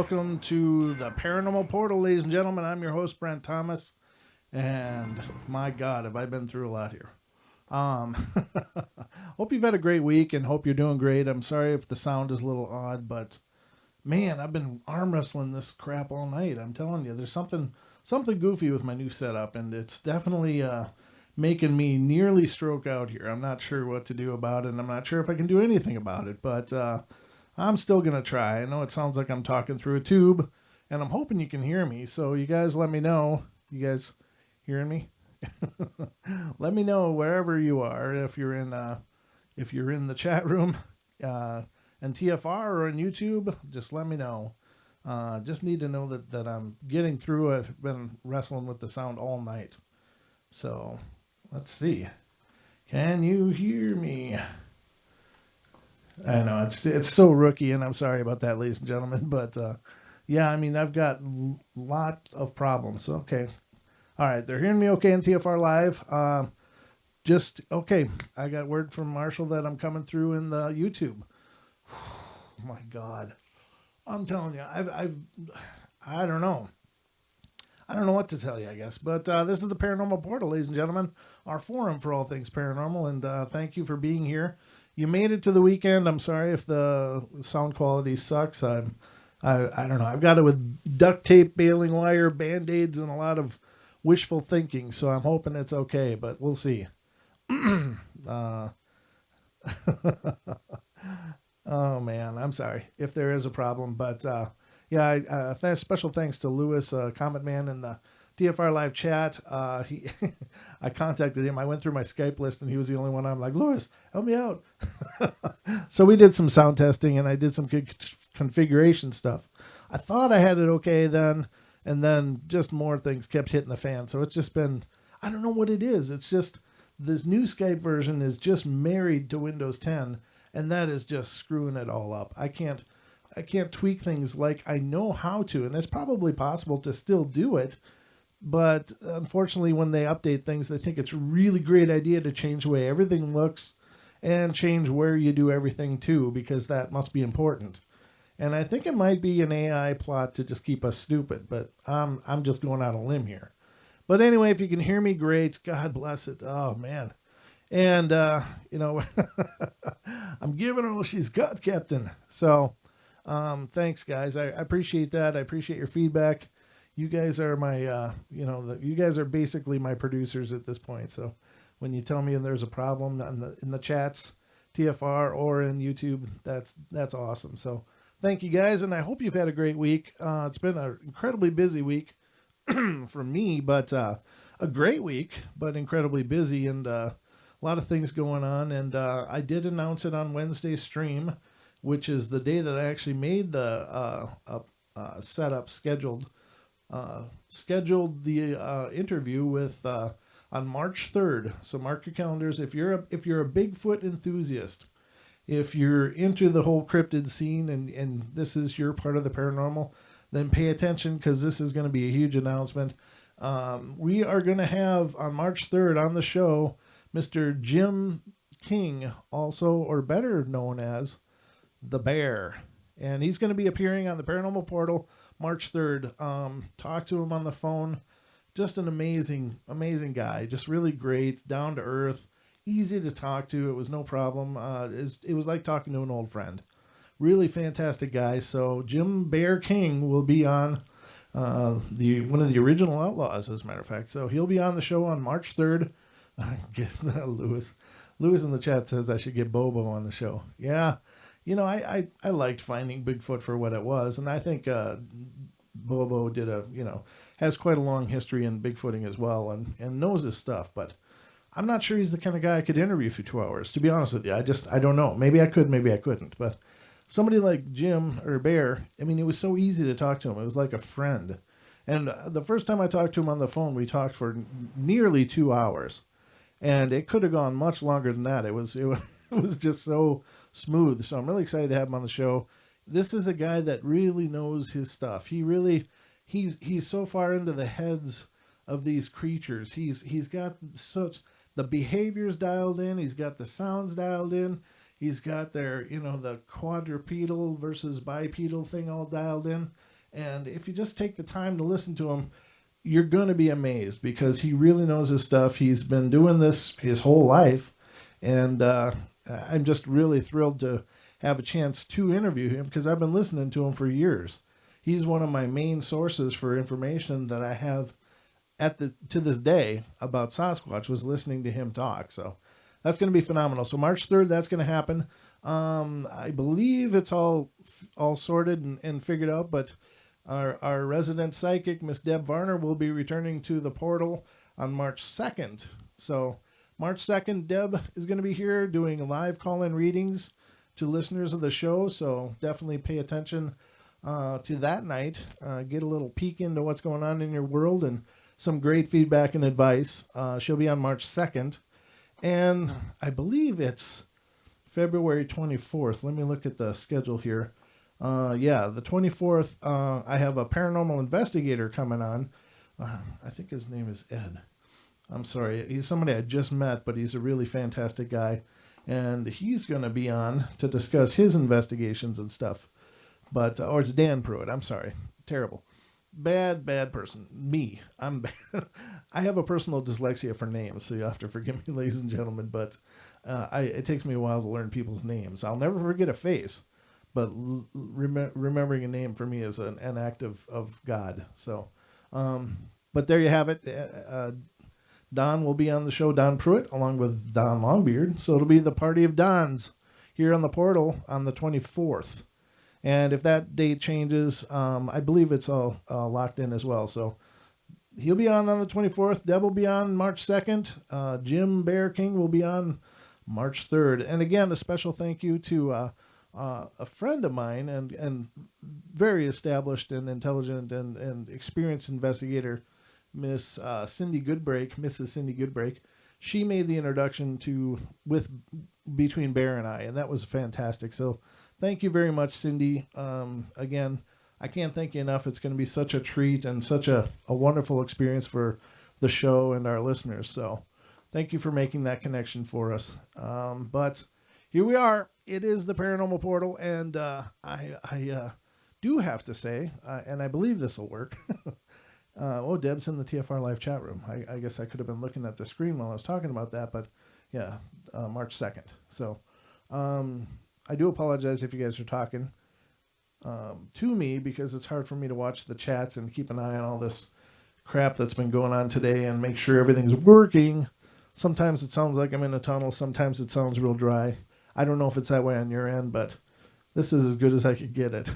welcome to the Paranormal Portal, ladies and gentlemen. I'm your host, Brent Thomas, and my God, have I been through a lot here. Um, hope you've had a great week and hope you're doing great. I'm sorry if the sound is a little odd, but man, I've been arm wrestling this crap all night. I'm telling you, there's something goofy with my new setup, and it's definitely making me nearly stroke out here. I'm not sure what to do about it, and I'm not sure if I can do anything about it, but I'm still going to try. I know it sounds like I'm talking through a tube, and I'm hoping you can hear me. So you guys let me know. You guys hearing me? Let me know wherever you are. If you're in the chat room and TFR or on YouTube, just let me know. Just need to know that I'm getting through. I've been wrestling with the sound all night. So let's see. Can you hear me? I know it's so rookie, and I'm sorry about that, ladies and gentlemen. But yeah, I mean, I've got a lot of problems. Okay, all right, they're hearing me okay in TFR Live. Just okay. I got word from Marshall that I'm coming through in the YouTube. My God, I'm telling you, I don't know. I don't know what to tell you, I guess. But this is the Paranormal Portal, ladies and gentlemen, our forum for all things paranormal. And thank you for being here. You made it to the weekend. I'm sorry if the sound quality sucks. I don't know. I've got it with duct tape, baling wire, Band-Aids, and a lot of wishful thinking. So I'm hoping it's okay, but we'll see. Oh, man. I'm sorry if there is a problem. But yeah, special thanks to Lewis, Comet Man, in the DFR Live chat. I contacted him. I went through my Skype list, and he was the only one. I'm like, Lewis, help me out. So we did some sound testing, and I did some good configuration stuff. I thought I had it okay then, and then just more things kept hitting the fan. So it's just been, I don't know what it is. It's just this new Skype version is just married to Windows 10, and that is just screwing it all up. I can't tweak things like I know how to, and it's probably possible to still do it. But unfortunately, when they update things, they think it's a really great idea to change the way everything looks and change where you do everything too, because that must be important. And I think it might be an AI plot to just keep us stupid, but I'm just going out on a limb here. But anyway, if you can hear me, great. God bless it. Oh, man. And, I'm giving her what she's got, Captain. So thanks, guys. I appreciate that. I appreciate your feedback. You guys are my, you guys are basically my producers at this point. So when you tell me there's a problem in the chats, TFR or in YouTube, that's awesome. So thank you guys, and I hope you've had a great week. It's been an incredibly busy week for me, but a great week, but incredibly busy, and a lot of things going on. And I did announce it on Wednesday's stream, which is the day that I actually made the setup scheduled the interview with on March 3rd. So mark your calendars. If you're a Bigfoot enthusiast, if you're into the whole cryptid scene and this is your part of the paranormal, then pay attention, because this is going to be a huge announcement. We are going to have on March 3rd on the show Mr. Jim King, also, or better known as the Bear. And he's going to be appearing on the Paranormal Portal March 3rd. Talk to him on the phone. Just an amazing, amazing guy. Just really great, down to earth, easy to talk to. It was no problem. It was like talking to an old friend. Really fantastic guy. So Jim Bear King will be on one of the original Outlaws, as a matter of fact. So he'll be on the show on March 3rd. Lewis in the chat says I should get Bobo on the show. Yeah. I liked finding Bigfoot for what it was, and I think Bobo has quite a long history in Bigfooting as well, and knows his stuff, but I'm not sure he's the kind of guy I could interview for 2 hours, to be honest with you. I don't know. Maybe I could, maybe I couldn't, but somebody like Jim or Bear, I mean, it was so easy to talk to him. It was like a friend. And the first time I talked to him on the phone, we talked for nearly 2 hours, and it could have gone much longer than that. It was just so smooth. So I'm really excited to have him on the show. This is a guy that really knows his stuff. He's so far into the heads of these creatures. He's got the behaviors dialed in. He's got the sounds dialed in. He's got the quadrupedal versus bipedal thing all dialed in. And if you just take the time to listen to him, you're going to be amazed because he really knows his stuff. He's been doing this his whole life. And I'm just really thrilled to have a chance to interview him because I've been listening to him for years. He's one of my main sources for information that I have to this day about Sasquatch, was listening to him talk. So that's going to be phenomenal. So March 3rd, that's going to happen. I believe it's all sorted and figured out, but our resident psychic, Miss Deb Varner, will be returning to the portal on March 2nd. So March 2nd, Deb is going to be here doing live call-in readings to listeners of the show. So definitely pay attention to that night. Get a little peek into what's going on in your world and some great feedback and advice. She'll be on March 2nd. And I believe it's February 24th. Let me look at the schedule here. The 24th, I have a paranormal investigator coming on. I think his name is Ed. I'm sorry. He's somebody I just met, but he's a really fantastic guy. And he's going to be on to discuss his investigations and stuff. Or it's Dan Pruitt. I'm sorry. Terrible. Bad person. Me. I'm bad. I have a personal dyslexia for names, so you have to forgive me, ladies and gentlemen. But it takes me a while to learn people's names. I'll never forget a face, but remembering a name for me is an act of God. So, but there you have it. Don will be on the show, Don Pruitt, along with Don Longbeard. So it'll be the party of Dons here on the portal on the 24th. And if that date changes, I believe it's all locked in as well. So he'll be on the 24th. Deb will be on March 2nd. Jim Bear King will be on March 3rd. And again, a special thank you to a friend of mine and very established and intelligent and experienced investigator, Mrs. Cindy Goodbrake. She made the introduction between Bear and I, and that was fantastic. So thank you very much, Cindy. Again, I can't thank you enough. It's going to be such a treat and such a wonderful experience for the show and our listeners. So thank you for making that connection for us. But here we are. It is the Paranormal Portal, and I do have to say, and I believe this will work. Deb's in the TFR Live chat room. I guess I could have been looking at the screen while I was talking about that, but yeah, March 2nd. So I do apologize if you guys are talking to me because it's hard for me to watch the chats and keep an eye on all this crap that's been going on today and make sure everything's working. Sometimes it sounds like I'm in a tunnel. Sometimes it sounds real dry. I don't know if it's that way on your end, but this is as good as I could get it.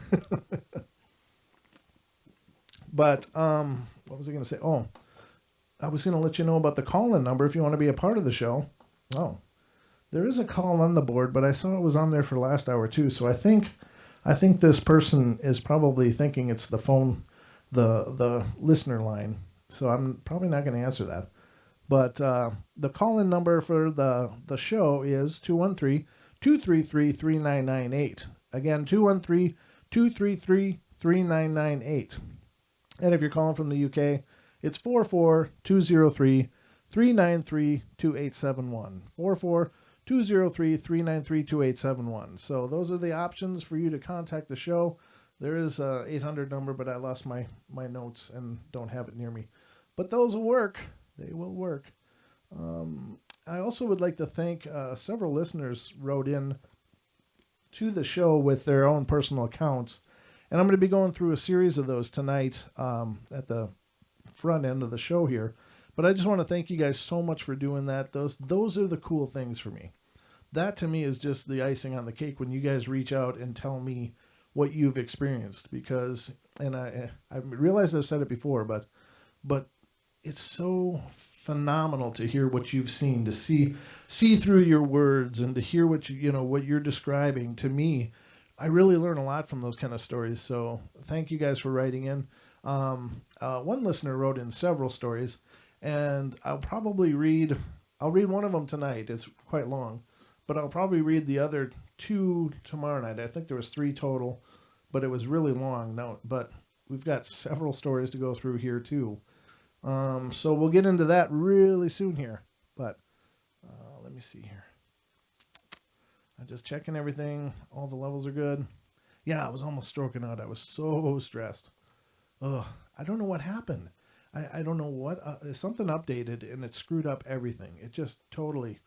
But what was I going to say? Oh, I was going to let you know about the call-in number if you want to be a part of the show. Oh, there is a call on the board, but I saw it was on there for last hour too. So I think this person is probably thinking it's the phone, the listener line. So I'm probably not going to answer that. But the call-in number for the show is 213-233-3998. Again, 213-233-3998. And if you're calling from the UK, it's 44-203-393-2871. 44-203-393-2871. So those are the options for you to contact the show. There is a 800 number, but I lost my notes and don't have it near me. But those will work. They will work. I also would like to thank several listeners wrote in to the show with their own personal accounts. And I'm going to be going through a series of those tonight at the front end of the show here. But I just want to thank you guys so much for doing that. Those are the cool things for me. That to me is just the icing on the cake when you guys reach out and tell me what you've experienced. Because, and I realize I've said it before, but it's so phenomenal to hear what you've seen, to see through your words and to hear what what you're describing. To me, I really learn a lot from those kind of stories. So thank you guys for writing in. One listener wrote in several stories, and I'll read one of them tonight. It's quite long, but I'll probably read the other two tomorrow night. I think there was 3 total, but it was really long. No, but we've got several stories to go through here too. So we'll get into that really soon here. But let me see here. I'm just checking everything. All the levels are good. Yeah, I was almost stroking out. I was so stressed. Oh, I don't know what happened. I don't know what, something updated and it screwed up everything. It just totally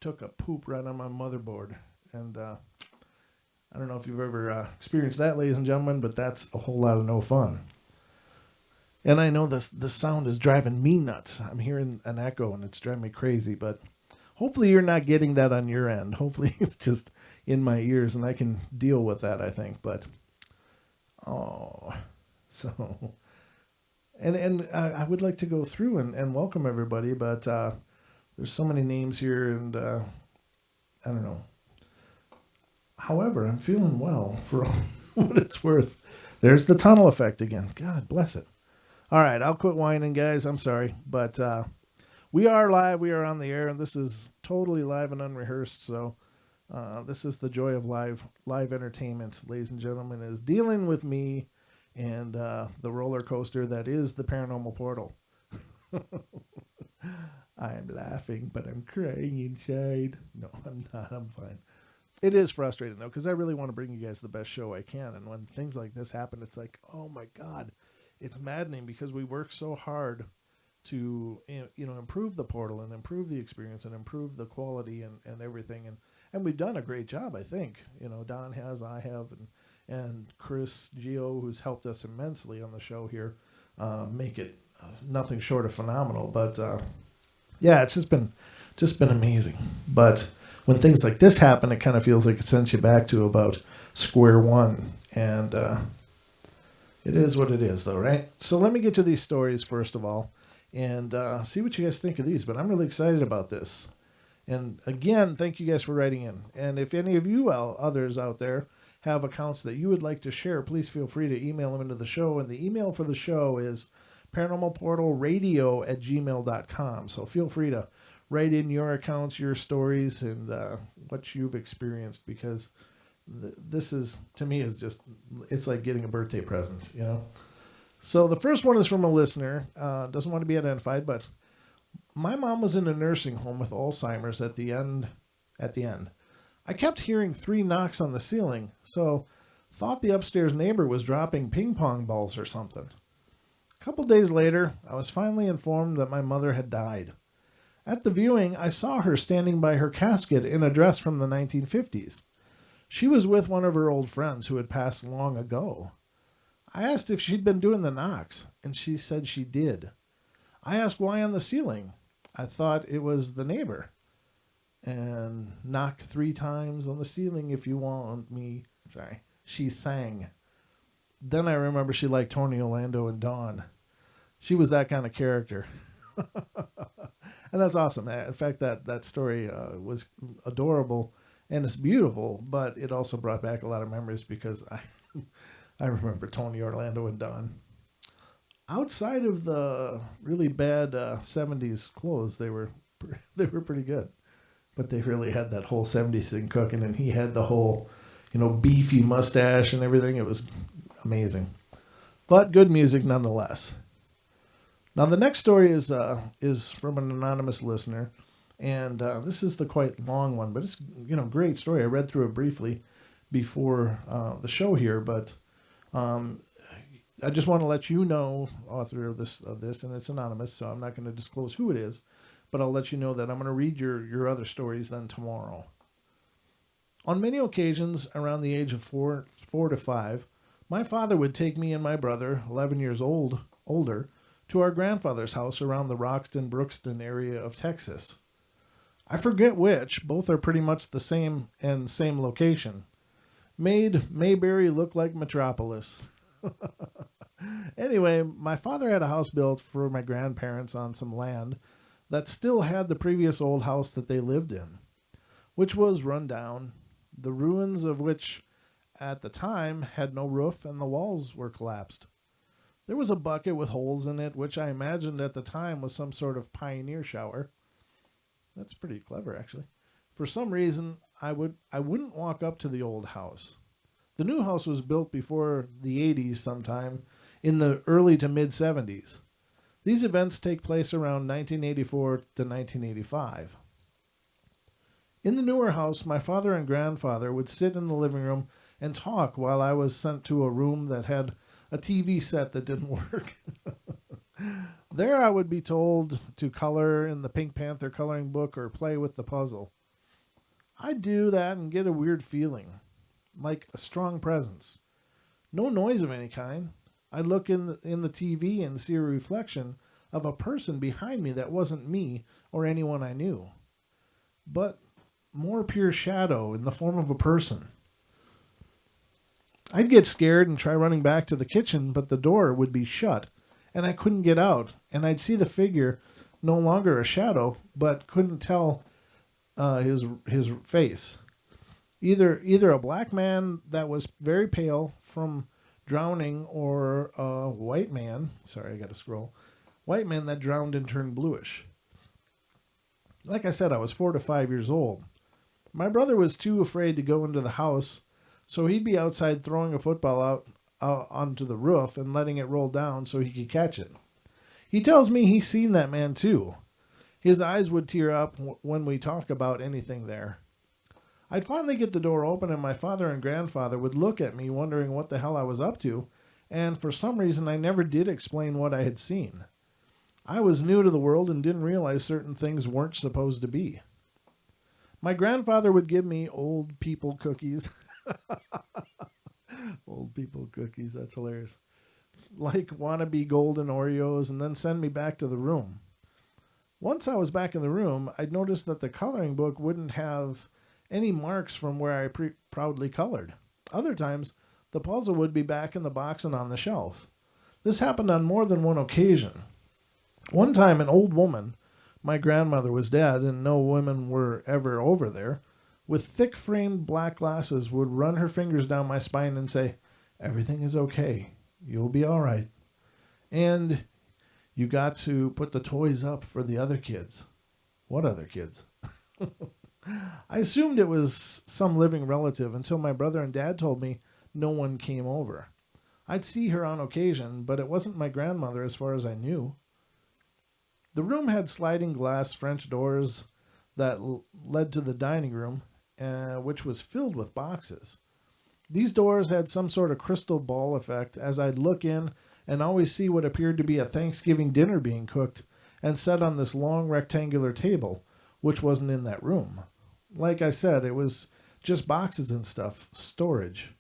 took a poop right on my motherboard. And I don't know if you've ever experienced that, ladies and gentlemen, but that's a whole lot of no fun. And I know the sound is driving me nuts. I'm hearing an echo and it's driving me crazy, but hopefully you're not getting that on your end. Hopefully it's just in my ears and I can deal with that, I think. But, oh, so, and I would like to go through and welcome everybody, but there's so many names here and I don't know. However, I'm feeling well for what it's worth. There's the tunnel effect again. God bless it. All right, I'll quit whining, guys. I'm sorry. But we are live. We are on the air, and this is totally live and unrehearsed. So this is the joy of live entertainment, ladies and gentlemen, is dealing with me and the roller coaster that is the Paranormal Portal. I'm laughing, but I'm crying inside. No, I'm not. I'm fine. It is frustrating, though, because I really want to bring you guys the best show I can. And when things like this happen, it's like, oh, my God. It's maddening because we work so hard to improve the portal and improve the experience and improve the quality and everything. And we've done a great job, I think. Don has, I have, and Chris Gio, who's helped us immensely on the show here, make it nothing short of phenomenal. But, yeah, it's just been amazing. But when things like this happen, it kind of feels like it sends you back to about square one. And it is what it is, though, right? So let me get to these stories first of all and see what you guys think of these. But I'm really excited about this. And again, thank you guys for writing in. And if any of you others out there have accounts that you would like to share, please feel free to email them into the show. And the email for the show is paranormalportalradio@gmail.com. So feel free to write in your accounts, your stories, and what you've experienced, because this is, to me, is just, it's like getting a birthday present, So the first one is from a listener, doesn't want to be identified, but my mom was in a nursing home with Alzheimer's at the end. I kept hearing 3 knocks on the ceiling, so thought the upstairs neighbor was dropping ping pong balls or something. A couple days later, I was finally informed that my mother had died. At the viewing, I saw her standing by her casket in a dress from the 1950s. She was with one of her old friends who had passed long ago. I asked if she'd been doing the knocks, and she said she did. I asked why on the ceiling. I thought it was the neighbor. And knock 3 times on the ceiling if you want me. Sorry, she sang. Then I remember she liked Tony, Orlando, and Dawn. She was that kind of character. And that's awesome. In fact, that story was adorable. And it's beautiful, but it also brought back a lot of memories because I remember Tony, Orlando, and Don. Outside of the really bad 70s clothes, they were pretty good. But they really had that whole 70s thing cooking, and he had the whole, beefy mustache and everything. It was amazing. But good music nonetheless. Now the next story is from an anonymous listener. And this is the quite long one, but it's great story. I read through it briefly before the show here, but I just want to let you know, author of this, and it's anonymous, so I'm not going to disclose who it is, but I'll let you know that I'm going to read your other stories then tomorrow. On many occasions, around the age of 4 to 5, my father would take me and my brother, 11 years older, to our grandfather's house around the Roxton-Brookston area of Texas. I forget which, both are pretty much the same location. Made Mayberry look like Metropolis. Anyway, my father had a house built for my grandparents on some land that still had the previous old house that they lived in, which was run down, the ruins of which at the time had no roof and the walls were collapsed. There was a bucket with holes in it, which I imagined at the time was some sort of pioneer shower. That's pretty clever, actually. For some reason, I wouldn't walk up to the old house. The new house was built before the 80s sometime, in the early to mid-70s. These events take place around 1984 to 1985. In the newer house, my father and grandfather would sit in the living room and talk while I was sent to a room that had a TV set that didn't work. There I would be told to color in the Pink Panther coloring book or play with the puzzle. I'd do that and get a weird feeling, like a strong presence. No noise of any kind. I'd look in the TV and see a reflection of a person behind me that wasn't me or anyone I knew, but more pure shadow in the form of a person. I'd get scared and try running back to the kitchen, but the door would be shut and I couldn't get out, and I'd see the figure, no longer a shadow, but couldn't tell his face. Either a black man that was very pale from drowning, or a white man. Sorry, I got to scroll. White man that drowned and turned bluish. Like I said, I was 4 to 5 years old. My brother was too afraid to go into the house, so he'd be outside throwing a football out onto the roof and letting it roll down so he could catch it. He tells me he's seen that man too. His eyes would tear up when we talk about anything there. I'd finally get the door open and my father and grandfather would look at me wondering what the hell I was up to, and for some reason I never did explain what I had seen. I was new to the world and didn't realize certain things weren't supposed to be. My grandfather would give me old people cookies. Old people cookies, that's hilarious. Like wannabe golden Oreos, and then send me back to the room. Once I was back in the room, I'd noticed that the coloring book wouldn't have any marks from where I proudly colored. Other times, the puzzle would be back in the box and on the shelf. This happened on more than one occasion. One time, an old woman, my grandmother was dead and no women were ever over there, with thick-framed black glasses would run her fingers down my spine and say, "Everything is okay. You'll be all right. And you got to put the toys up for the other kids." What other kids? I assumed it was some living relative until my brother and dad told me no one came over. I'd see her on occasion, but it wasn't my grandmother as far as I knew. The room had sliding glass French doors that led to the dining room, which was filled with boxes. These doors had some sort of crystal ball effect as I'd look in and always see what appeared to be a Thanksgiving dinner being cooked and set on this long rectangular table, which wasn't in that room. Like I said, it was just boxes and stuff, storage.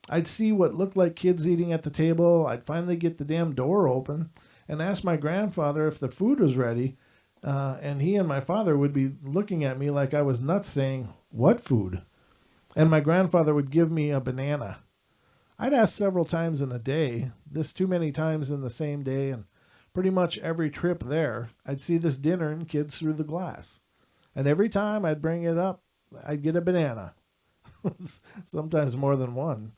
I'd see what looked like kids eating at the table. I'd finally get the damn door open and ask my grandfather if the food was ready, and he and my father would be looking at me like I was nuts, saying, "What food?" And my grandfather would give me a banana. I'd ask several times in a day, this too many times in the same day, and pretty much every trip there, I'd see this dinner and kids through the glass. And every time I'd bring it up, I'd get a banana. Sometimes more than one.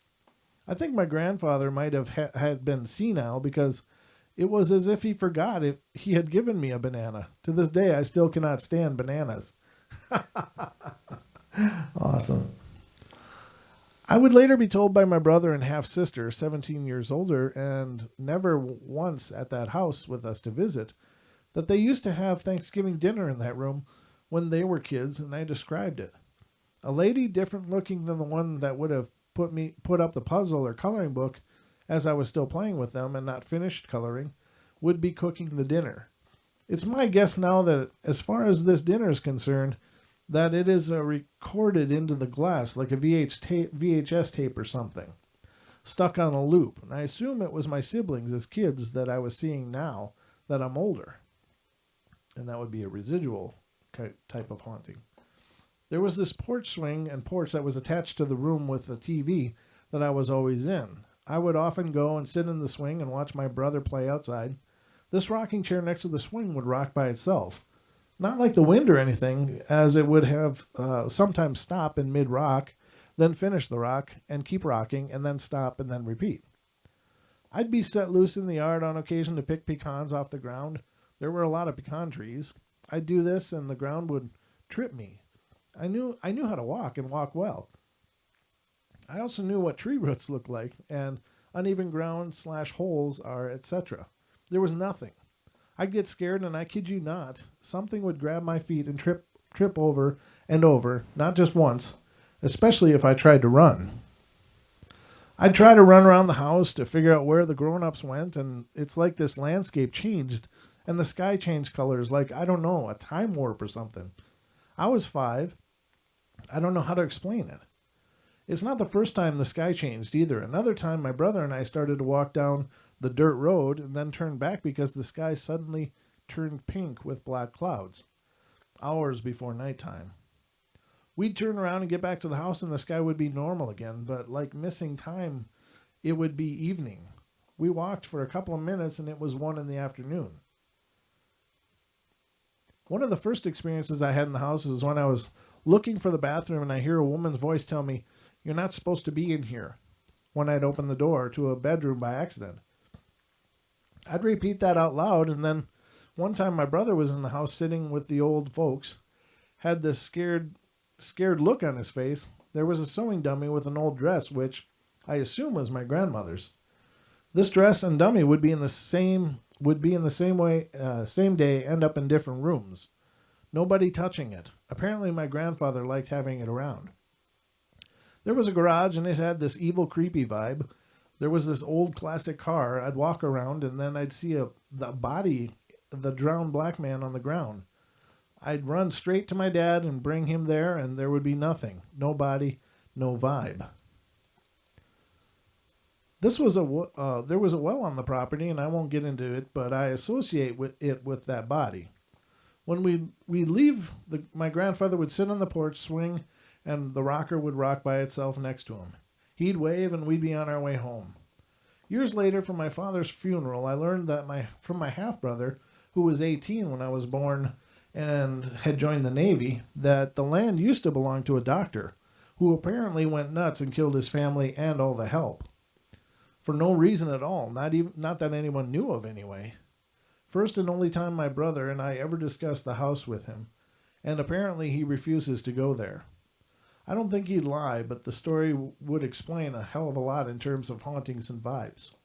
I think my grandfather might have had been senile because it was as if he forgot if he had given me a banana. To this day, I still cannot stand bananas. Awesome. I would later be told by my brother and half-sister, 17 years older, and never once at that house with us to visit, that they used to have Thanksgiving dinner in that room when they were kids, and I described it. A lady different looking than the one that would have put up the puzzle or coloring book as I was still playing with them and not finished coloring, would be cooking the dinner. It's my guess now that as far as this dinner is concerned, that it is recorded into the glass like a VHS tape or something, stuck on a loop. And I assume it was my siblings as kids that I was seeing now that I'm older. And that would be a residual type of haunting. There was this porch swing and porch that was attached to the room with the TV that I was always in. I would often go and sit in the swing and watch my brother play outside. This rocking chair next to the swing would rock by itself. Not like the wind or anything, as it would have sometimes stop in mid-rock, then finish the rock and keep rocking, and then stop and then repeat. I'd be set loose in the yard on occasion to pick pecans off the ground. There were a lot of pecan trees. I'd do this and the ground would trip me. I knew how to walk and walk well. I also knew what tree roots looked like and uneven ground / holes are, etc. There was nothing. I'd get scared, and I kid you not, something would grab my feet and trip over and over, not just once, especially if I tried to run. I'd try to run around the house to figure out where the grown-ups went, and it's like this landscape changed and the sky changed colors like, I don't know, a time warp or something. I was 5. I don't know how to explain it. It's not the first time the sky changed either. Another time, my brother and I started to walk down the dirt road and then turned back because the sky suddenly turned pink with black clouds, hours before nighttime. We'd turn around and get back to the house and the sky would be normal again, but like missing time, it would be evening. We walked for a couple of minutes and it was 1 in the afternoon. One of the first experiences I had in the house was when I was looking for the bathroom and I hear a woman's voice tell me, "You're not supposed to be in here," when I'd opened the door to a bedroom by accident. I'd repeat that out loud, and then one time my brother was in the house sitting with the old folks, had this scared look on his face. There was a sewing dummy with an old dress, which I assume was my grandmother's. This dress and dummy would be in the same day, end up in different rooms. Nobody touching it. Apparently my grandfather liked having it around. There was a garage and it had this evil, creepy vibe. There was this old classic car. I'd walk around and then I'd see the body, the drowned black man on the ground. I'd run straight to my dad and bring him there, and there would be nothing. No body, no vibe. There was a well on the property, and I won't get into it, but I associate it with that body. When we leave, my grandfather would sit on the porch swing, and the rocker would rock by itself next to him. He'd wave, and we'd be on our way home. Years later, for my father's funeral, I learned that from my half-brother, who was 18 when I was born and had joined the Navy, that the land used to belong to a doctor who apparently went nuts and killed his family and all the help. For no reason at all, not that anyone knew of anyway. First and only time my brother and I ever discussed the house with him, and apparently he refuses to go there. I don't think he'd lie, but the story would explain a hell of a lot in terms of hauntings and vibes.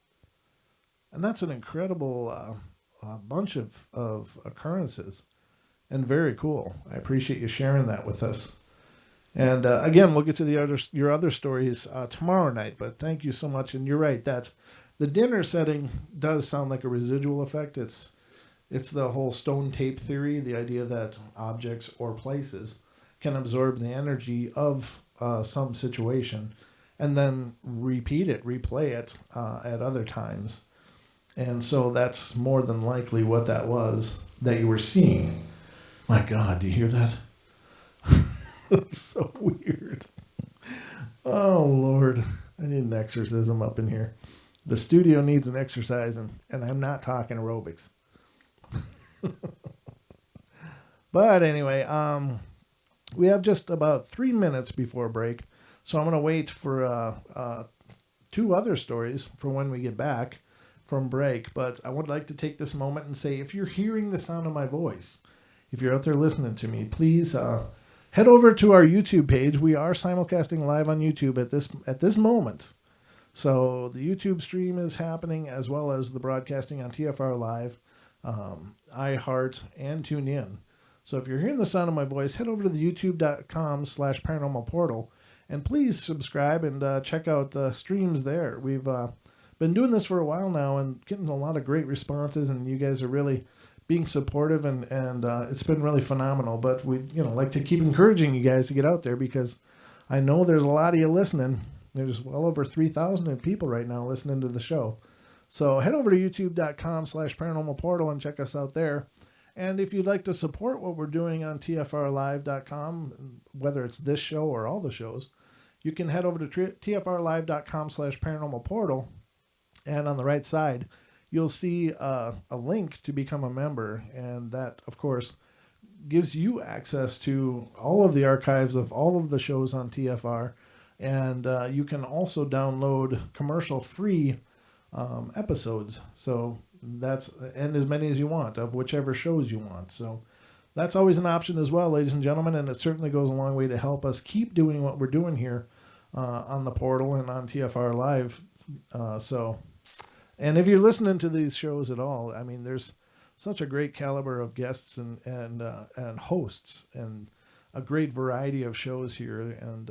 And that's an incredible bunch of occurrences, and very cool. I appreciate you sharing that with us. And again, we'll get to your other stories tomorrow night, but thank you so much. And you're right, that the dinner setting does sound like a residual effect. It's the whole stone tape theory, the idea that objects or places can absorb the energy of some situation and then replay it at other times. And so that's more than likely what that was that you were seeing. My God, do you hear that? It's so weird. Oh, Lord. I need an exorcism up in here. The studio needs an exercise, and I'm not talking aerobics. But anyway, we have just about 3 minutes before break, so I'm going to wait for 2 other stories for when we get back from break. But I would like to take this moment and say, if you're hearing the sound of my voice, if you're out there listening to me, please head over to our YouTube page. We are simulcasting live on YouTube at this moment. So the YouTube stream is happening, as well as the broadcasting on TFR Live, iHeart, and TuneIn. So if you're hearing the sound of my voice, head over to the youtube.com/paranormal portal, and please subscribe and check out the streams there. We've been doing this for a while now and getting a lot of great responses, and you guys are really being supportive, and it's been really phenomenal. But we like to keep encouraging you guys to get out there, because I know there's a lot of you listening. There's well over 3,000 people right now listening to the show. So head over to youtube.com/paranormal portal and check us out there. And if you'd like to support what we're doing on tfrlive.com, whether it's this show or all the shows, you can head over to tfrlive.com/paranormal portal, and on the right side you'll see a link to become a member, and that, of course, gives you access to all of the archives of all of the shows on TFR, and you can also download commercial-free episodes, and as many as you want of whichever shows you want. So that's always an option as well, ladies and gentlemen, and it certainly goes a long way to help us keep doing what we're doing here on the portal and on TFR Live. And if you're listening to these shows at all, I mean, there's such a great caliber of guests and hosts, and a great variety of shows here. And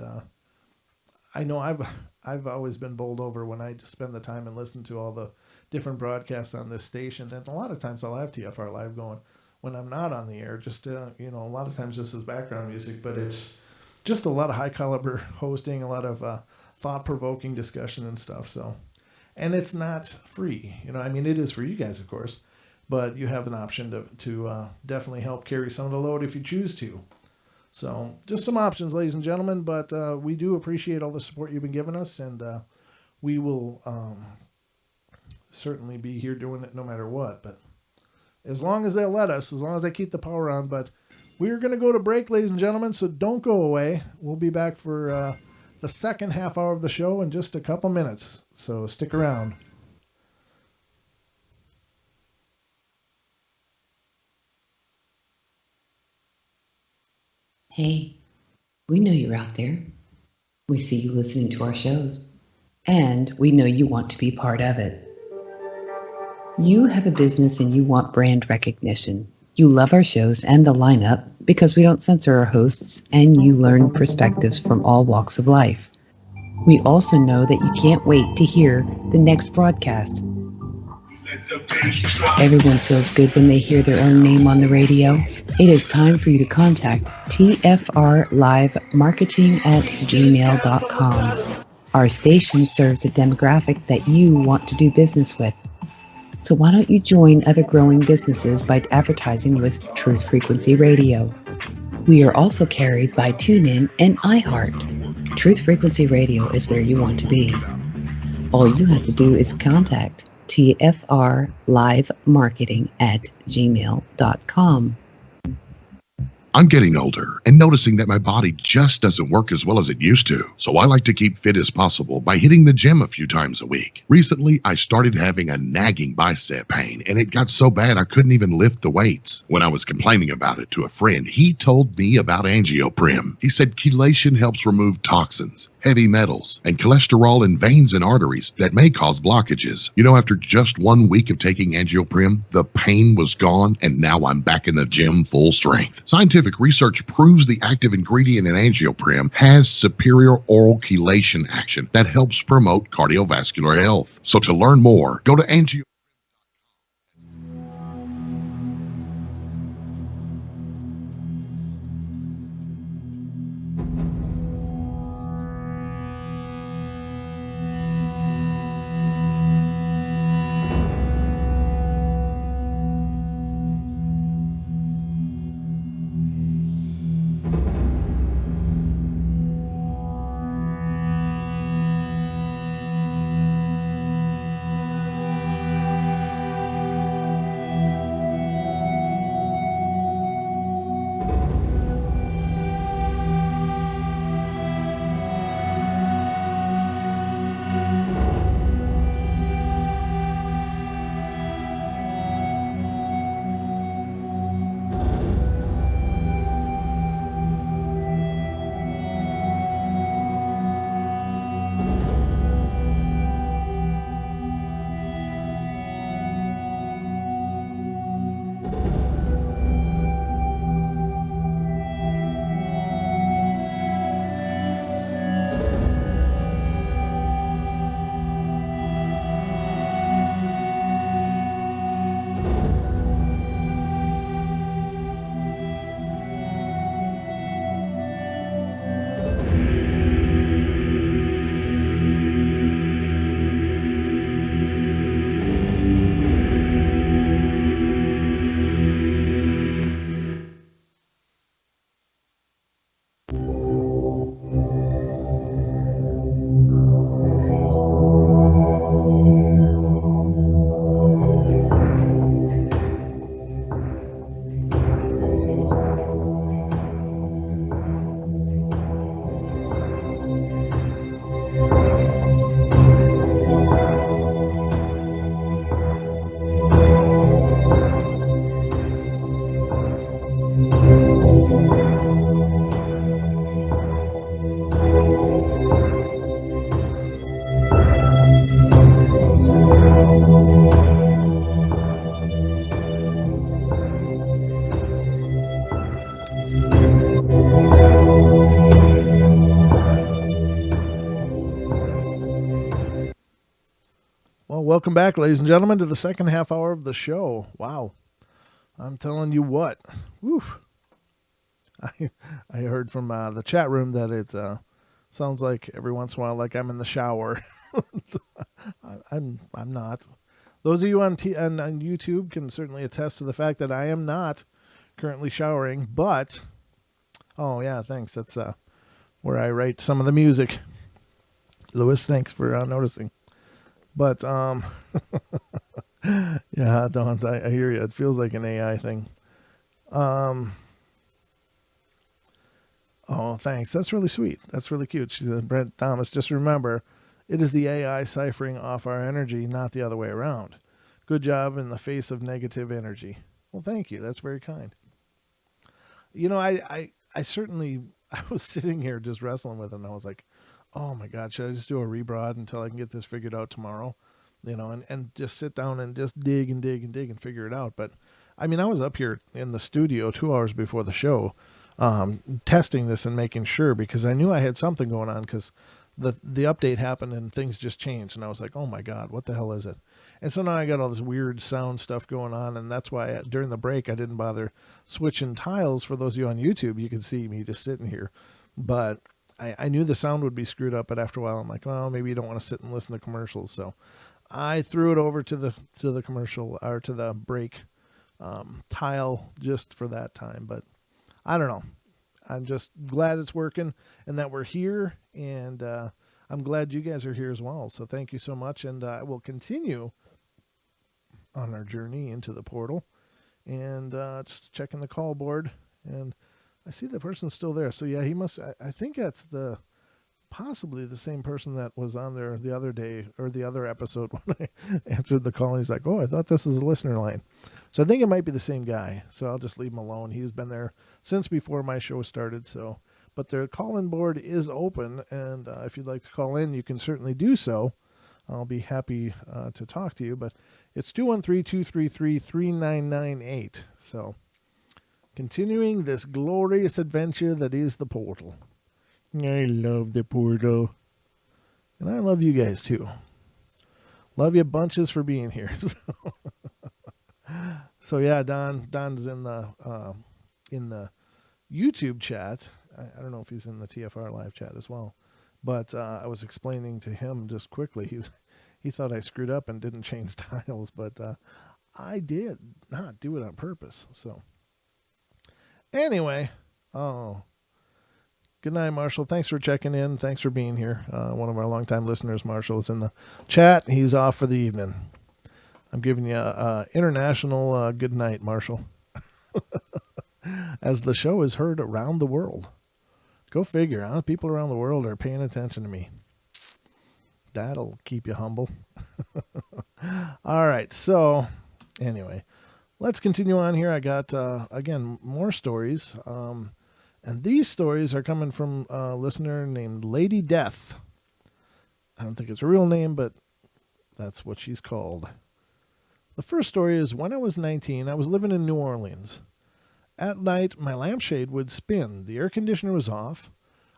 I know I've always been bowled over when I spend the time and listen to all the different broadcasts on this station, and a lot of times I'll have TFR Live going when I'm not on the air. Just a lot of times this is background music, but it's just a lot of high caliber hosting, a lot of thought provoking discussion and stuff. So, and it's not free. I mean, it is for you guys, of course, but you have an option to definitely help carry some of the load if you choose to. So just some options, ladies and gentlemen, but we do appreciate all the support you've been giving us, and we will certainly be here doing it no matter what. But as long as they'll let us, as long as they keep the power on. But we're going to go to break, ladies and gentlemen, so don't go away. We'll be back for the second half hour of the show in just a couple minutes, so stick around. Hey, we know you're out there. We see you listening to our shows, and we know you want to be part of it. You have a business and you want brand recognition. You love our shows and the lineup because we don't censor our hosts, and you learn perspectives from all walks of life. We also know that you can't wait to hear the next broadcast. Everyone feels good when they hear their own name on the radio. It is time for you to contact TFR Live Marketing at gmail.com. Our station serves a demographic that you want to do business with. So why don't you join other growing businesses by advertising with Truth Frequency Radio? We are also carried by TuneIn and iHeart. Truth Frequency Radio is where you want to be. All you have to do is contact TFR Live Marketing at gmail.com. I'm getting older and noticing that my body just doesn't work as well as it used to. So I like to keep fit as possible by hitting the gym a few times a week. Recently, I started having a nagging bicep pain, and it got so bad I couldn't even lift the weights. When I was complaining about it to a friend, he told me about angioprim. He said chelation helps remove toxins, heavy metals, and cholesterol in veins and arteries that may cause blockages. After just 1 week of taking angioprim, the pain was gone, and now I'm back in the gym full strength. Scientific research proves the active ingredient in angioprim has superior oral chelation action that helps promote cardiovascular health. So to learn more, go to angio. welcome back, ladies and gentlemen, to the second half hour of the show. Wow. I'm telling you what. Woo. I heard from the chat room that it sounds like every once in a while like I'm in the shower. I'm not. Those of you on YouTube can certainly attest to the fact that I am not currently showering, but oh yeah, thanks. That's where I write some of the music. Lewis, thanks for noticing. But yeah, Dawn, I hear you. It feels like an AI thing. Oh, thanks. That's really sweet. That's really cute. She said, Brent Thomas, just remember, it is the AI ciphering off our energy, not the other way around. Good job in the face of negative energy. Well, thank you. That's very kind. You know, I certainly, I was sitting here just wrestling with it, and I was like, oh my God, should I just do a rebroad until I can get this figured out tomorrow? You know, and just sit down and just dig and dig and dig and figure it out. But I mean, I was up here in the studio 2 hours before the show, testing this and making sure, because I knew I had something going on, because the update happened and things just changed. And I was like, oh my God, what the hell is it? And so now I got all this weird sound stuff going on. And that's why during the break, I didn't bother switching tiles. For those of you on YouTube, you can see me just sitting here. But I knew the sound would be screwed up, but after a while I'm like, well, maybe you don't want to sit and listen to commercials. So I threw it over to the commercial, or to the break tile, just for that time. But I don't know. I'm just glad it's working and that we're here, and I'm glad you guys are here as well. So thank you so much, and I will continue on our journey into the portal, and just checking the call board, and I see the person's still there. So yeah, he must, I think that's possibly the same person that was on there the other day, or the other episode, when I answered the call. And he's like, oh, I thought this was a listener line. So I think it might be the same guy. So I'll just leave him alone. He's been there since before my show started. So, but the call-in board is open, and if you'd like to call in, you can certainly do so. I'll be happy to talk to you, but it's 213-233-3998. So continuing this glorious adventure that is the portal. I love the portal. And I love you guys too. Love you bunches for being here. So yeah, Don's in the YouTube chat. I don't know if he's in the TFR live chat as well. But I was explaining to him just quickly. He thought I screwed up and didn't change tiles, but I did not do it on purpose. So anyway, good night, Marshall. Thanks for checking in. Thanks for being here. One of our longtime listeners, Marshall, is in the chat. He's off for the evening. I'm giving you a international good night, Marshall. As the show is heard around the world. Go figure, huh? People around the world are paying attention to me. That'll keep you humble. All right, so anyway, let's continue on here. I got, again, more stories. And these stories are coming from a listener named Lady Death. I don't think it's a real name, but that's what she's called. The first story is, when I was 19, I was living in New Orleans. At night, my lampshade would spin. The air conditioner was off.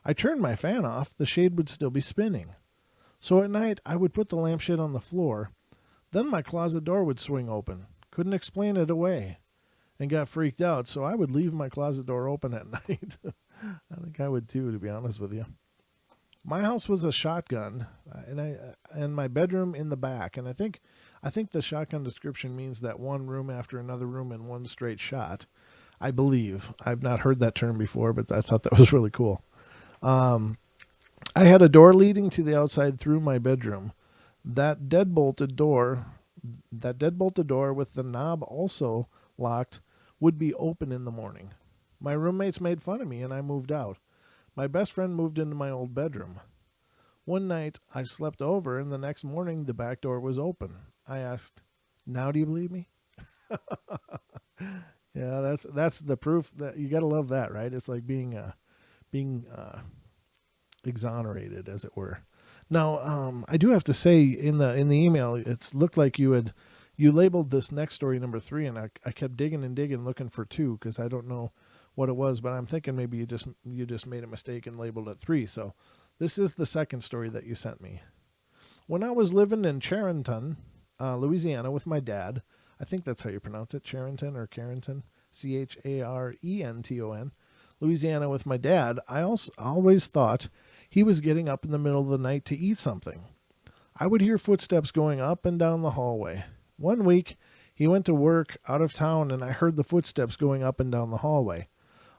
I turned my fan off. The shade would still be spinning. So at night, I would put the lampshade on the floor. Then my closet door would swing open. Couldn't explain it away. And got freaked out, so I would leave my closet door open at night. I think I would too, to be honest with you. My house was a shotgun, and my bedroom in the back. And I think the shotgun description means that one room after another room in one straight shot. I believe. I've not heard that term before, but I thought that was really cool. I had a door leading to the outside through my bedroom. That deadbolted door with the knob also locked would be open in the morning. My roommates made fun of me and I moved out. My best friend moved into my old bedroom. One night I slept over and the next morning the back door was open. I asked, now do you believe me? Yeah, that's the proof that you got to love that, right? It's like being exonerated, as it were. Now, I do have to say in the email, it looked like you labeled this next story number 3, and I kept digging and digging looking for 2 because I don't know what it was, but I'm thinking maybe you just made a mistake and labeled it 3. So this is the second story that you sent me. When I was living in Charenton, Louisiana with my dad. I think that's how you pronounce it, Charenton or Carenton, Charenton. Louisiana with my dad. I also always thought he was getting up in the middle of the night to eat something. I would hear footsteps going up and down the hallway. One week, he went to work out of town and I heard the footsteps going up and down the hallway.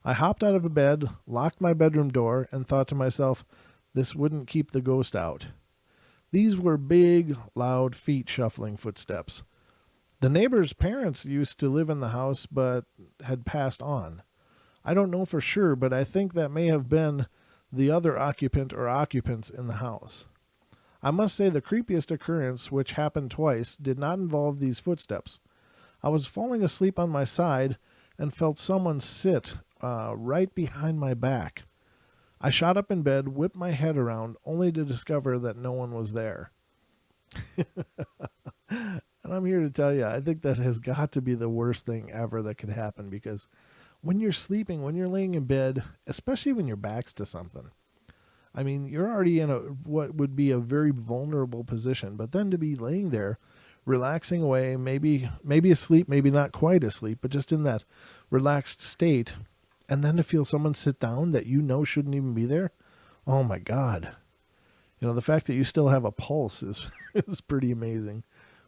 I hopped out of bed, locked my bedroom door, and thought to myself, this wouldn't keep the ghost out. These were big, loud, feet shuffling footsteps. The neighbor's parents used to live in the house but had passed on. I don't know for sure, but I think that may have been the other occupant or occupants in the house. I must say the creepiest occurrence, which happened twice, did not involve these footsteps. I was falling asleep on my side and felt someone sit right behind my back. I shot up in bed, whipped my head around, only to discover that no one was there. And I'm here to tell you, I think that has got to be the worst thing ever that could happen, because when you're sleeping, when you're laying in bed, especially when your back's to something, I mean, you're already in what would be a very vulnerable position, but then to be laying there, relaxing away, maybe asleep, maybe not quite asleep, but just in that relaxed state, and then to feel someone sit down that you know shouldn't even be there, oh my God. The fact that you still have a pulse is pretty amazing,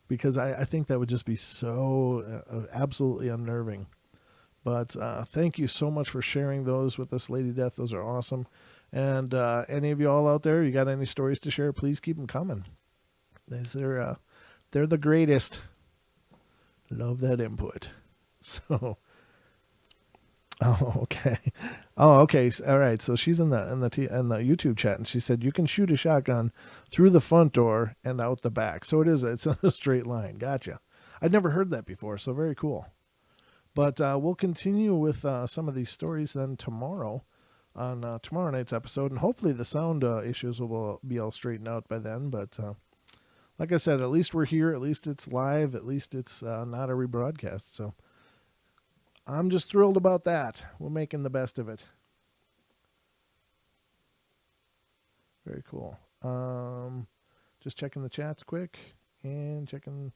because I think that would just be so absolutely unnerving. But thank you so much for sharing those with us, Lady Death. Those are awesome. And any of you all out there, you got any stories to share, please keep them coming. They're the greatest. Love that input. So, okay. All right. So she's in the YouTube chat, and she said you can shoot a shotgun through the front door and out the back. So it's in a straight line. Gotcha. I'd never heard that before, so very cool. But we'll continue with some of these stories then tomorrow on tomorrow night's episode, and hopefully the sound issues will be all straightened out by then. But like I said, at least we're here, at least it's live, at least it's not a rebroadcast. So I'm just thrilled about that. We're making the best of it. Very cool. Just checking the chats quick and checking.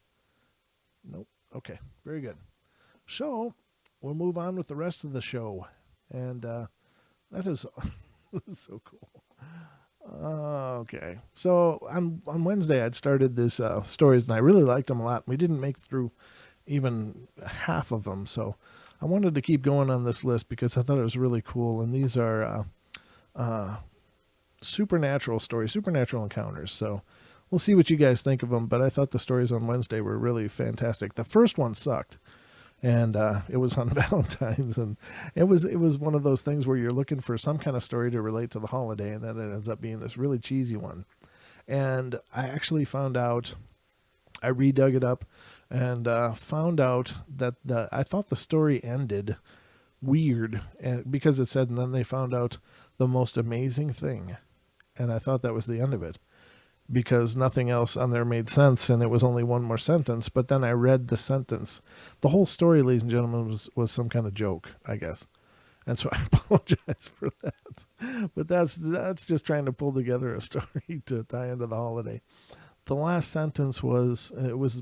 Nope. Okay. Very good. So we'll move on with the rest of the show. And that is so cool. Okay. So on Wednesday, I'd started this stories, and I really liked them a lot. We didn't make through even half of them. So I wanted to keep going on this list because I thought it was really cool. And these are supernatural stories, supernatural encounters. So we'll see what you guys think of them. But I thought the stories on Wednesday were really fantastic. The first one sucked. And it was on Valentine's, and it was one of those things where you're looking for some kind of story to relate to the holiday, and then it ends up being this really cheesy one. And I actually found out, I redug it up, and found out that I thought the story ended weird, and because it said, and then they found out the most amazing thing, and I thought that was the end of it, because nothing else on there made sense, and it was only one more sentence. But then I read the sentence. The whole story, ladies and gentlemen, was some kind of joke, I guess. And so I apologize for that. But that's just trying to pull together a story to tie into the holiday. The last sentence was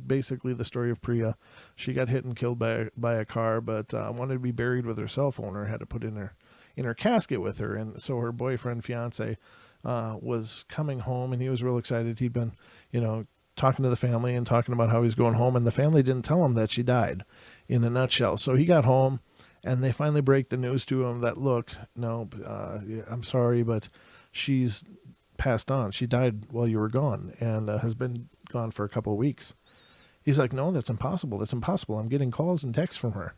basically the story of Priya. She got hit and killed by a car, but wanted to be buried with her cell phone, or had to put in her casket with her. And so her boyfriend, fiance, was coming home, and he was real excited. He'd been, talking to the family and talking about how he's going home, and the family didn't tell him that she died, in a nutshell. So he got home, and they finally break the news to him that, look, no, I'm sorry, but she's passed on. She died while you were gone, and has been gone for a couple of weeks. He's like, no, that's impossible. That's impossible. I'm getting calls and texts from her.